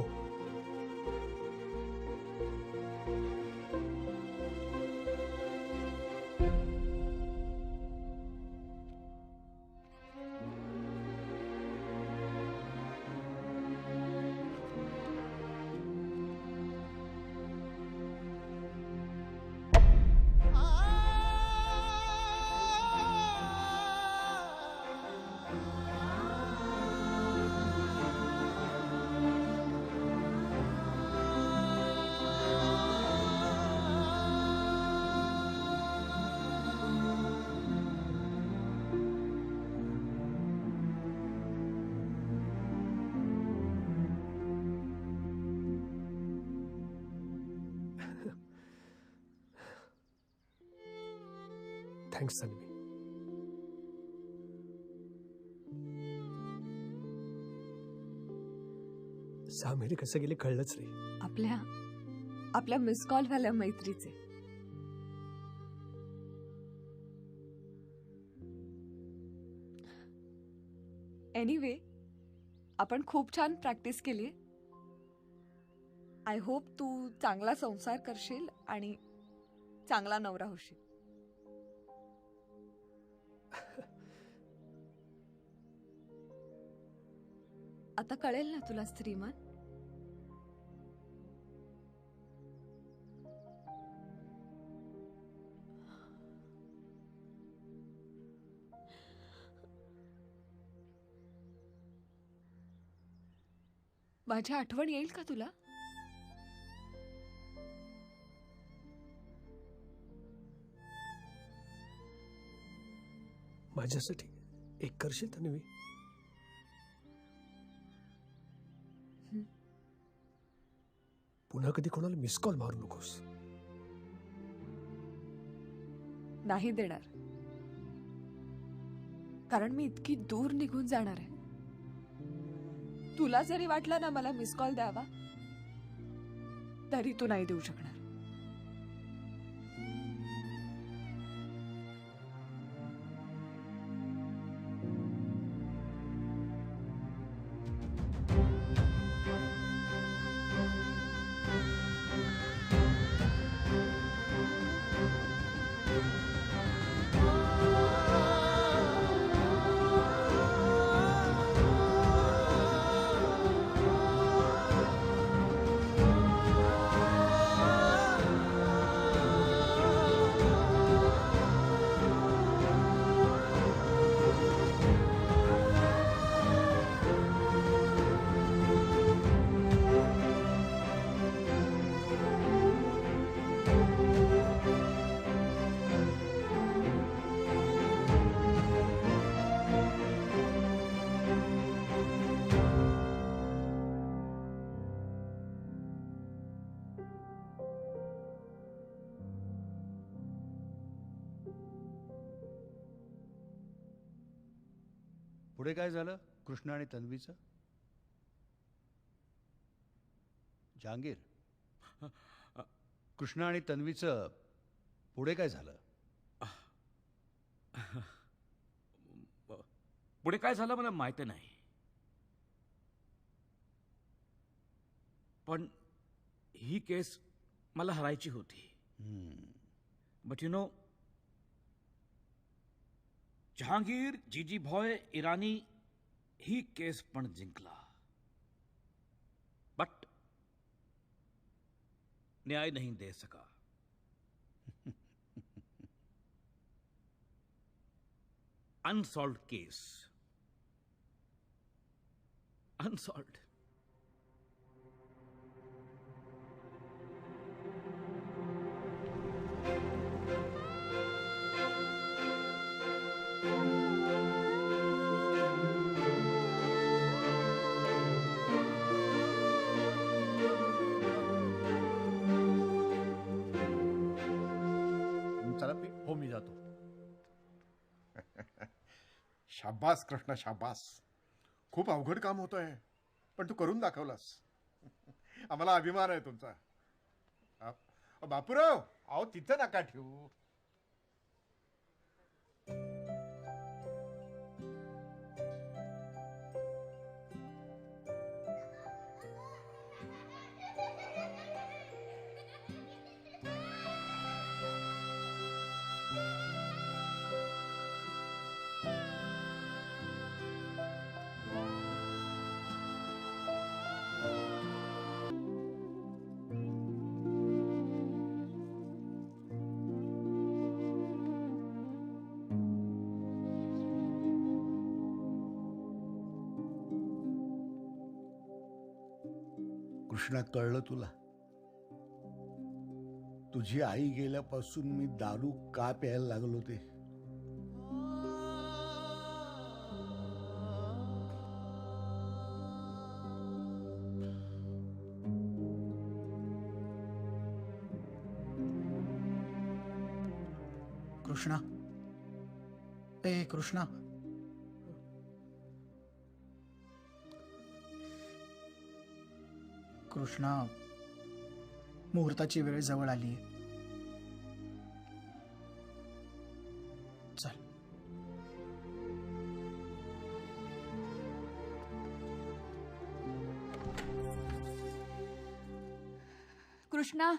थँक्स तन्वी. सहा महिने कसं गेले कळलंच नाही. आपल्या मिस कॉल वाल्या मैत्रीचे. एनिवे, आपण खूप छान प्रॅक्टिस केली. आय होप तू चांगला संसार करशील आणि चांगला नवरा होशील. आता कळेल ना तुला स्त्रीमान. माझी आठवण येईल का तुला? माझ्यासाठी एक करशील तन्वी? पुन्हा कधी कोणाला मिस कॉल मारू नकोस. नाही देणार, कारण मी इतकी दूर निघून जाणार आहे. तुला जरी वाटलं ना मला मिस कॉल द्यावा, तरी तू नाही देऊ शकणार. पुढे काय झालं कृष्ण आणि तन्वीचं? जहांगीर, कृष्ण आणि तन्वीचं पुढे काय झालं? पुढे काय झालं मला माहिती नाही, पण ही केस मला हरायची होती. बट यू नो, जहांगीर जीजी भॉय इराणी ही केस पण जिंकला. बट न्याय नहीं दे सका. अनसॉल्व्ड केस, अनसॉल्व्ड. चला हो मी जातो. शाबास कृष्ण शाबास. खूप अवघड काम होतंय पण तू करून दाखवलास. आम्हाला अभिमान आहे तुमचा. बापूराव अहो तिथं नका ठेवू. कृष्णा, कळलं तुला? तुझी आई गेल्यापासून मी दारू का प्यायला लागलो ते. कृष्णा, ए कृष्णा, कृष्णा, मुहूर्ताची वेळ जवळ आली. चल. कृष्णा,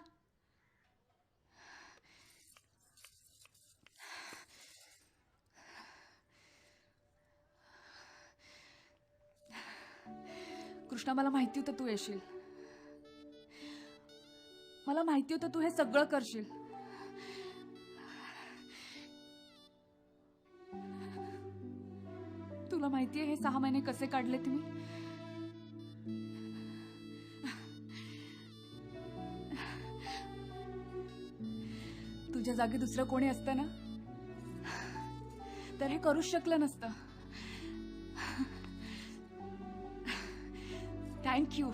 कृष्णा, मला माहिती होतं तू येशील. मला माहिती होतं तू हे सगळं करशील. तुला माहितीये हे 6 महिने कसे काढलेत मी. तुझ्या जागी दुसरं कोणी असतं ना तर हे करूच शकलं नसतं. थँक्यू.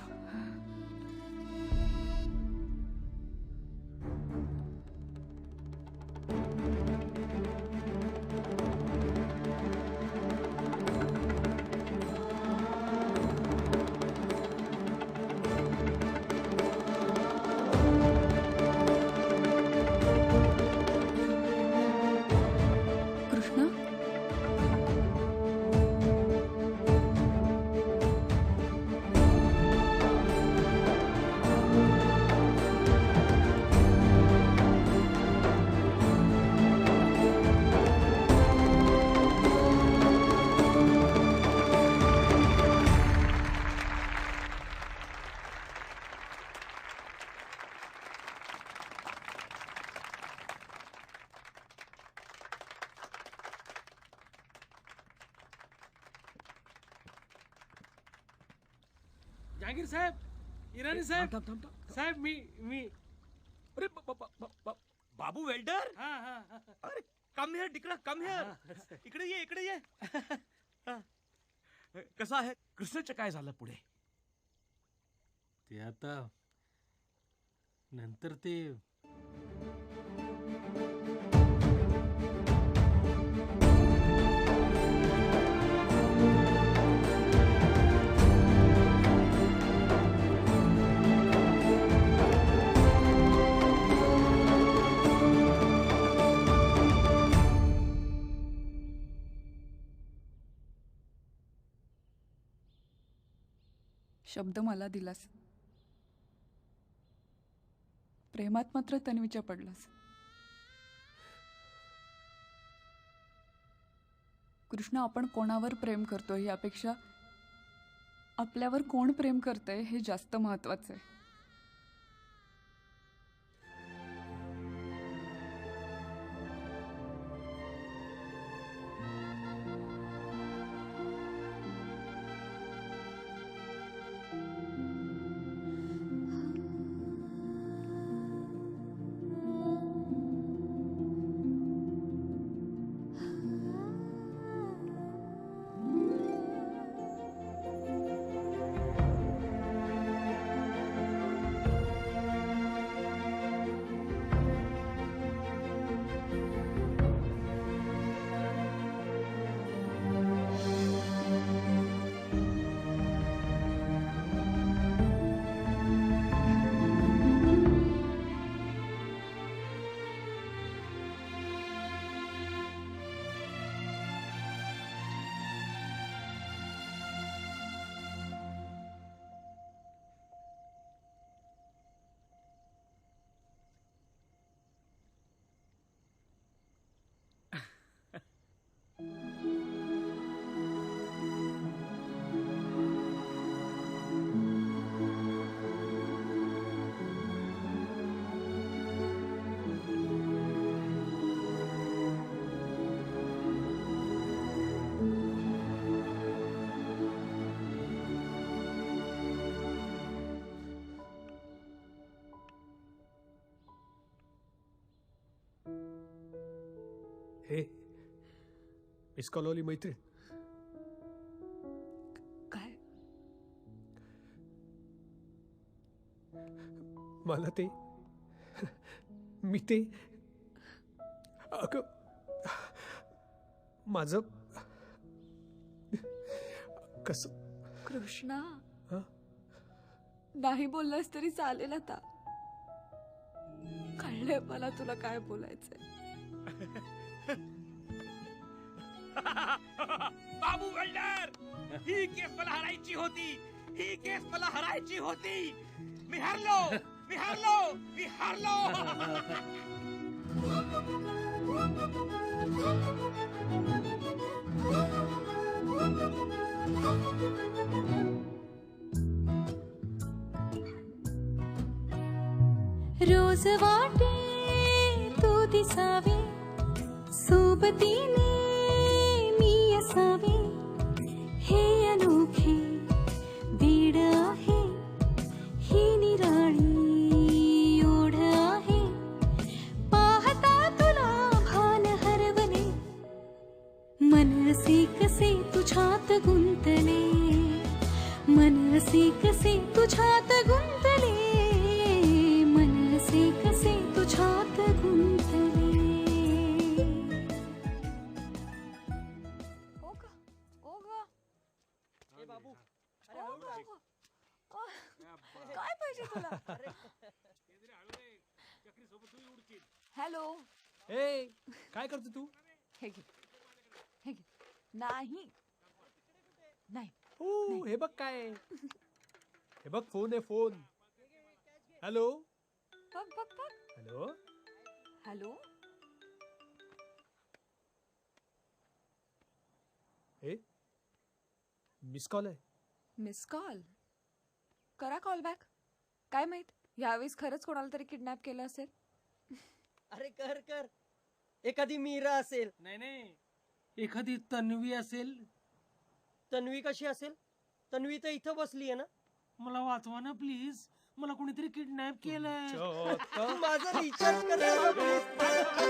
जहांगीर साहेब, इराणी साहेब, साहेब मी अरे बाबू वेल्डर. अरे कम हिअर डिकरा, कम हिअर. इकडे ये, इकडे ये. कसा आहे कृष्णाचं? काय झालं पुढे? ते आता नंतर ते शब्द मला दिलास, प्रेमात मात्र तन्वीच्या पडलास. कृष्णा, आपण कोणावर प्रेम करतोय यापेक्षा आपल्यावर कोण प्रेम करतंय हे जास्त महत्वाचं आहे. हे मिस कॉल वाली मैत्रीण काय? मला ते मी ते अगं माझं कसं कृष्णा, हं? नाही बोललास तरी चालेल आता. कळलंय मला तुला काय बोलायचंय. बाबू बिल्डर, ही केस मला हरायची होती. ही केस मला हरायची होती. मी हारलो, मी हारलो, मी हारलो. रोज वाटे तू दिसावे, सोबतीने मी असावे. हे अनोखे बीड आहे, ही निराळी ओढ आहे. पाहता तुला भान हरवले, मन असे कसे तुझ्यात गुंतले. मन असे कसे तुझ्यात गुंतले. मन असे कसे तुझ्यात गुंतले. काय पाहिजे तुला? हॅलो. ए काय करतो तू? हे घे, हे घे. नाही नाही. हो हे बघ काय, हे बघ फोन आहे फोन. हॅलो बघ बघ बघ. Hello hello. ए मिस कॉल आहे. Miss call? करा कॉल बॅक. काय माहित, यावेळेस खरंच कोणाला तरी किडनॅप केलं असेल. अरे कर कर, एखादी मीरा असेल. नाही नाही, एखादी तन्वी असेल. तन्वी कशी असेल? तन्वी तर इथं बसली आहे ना. मला वाचवा ना प्लीज, मला कोणीतरी किडनॅप केलंय. माझा रिचार्ज करा.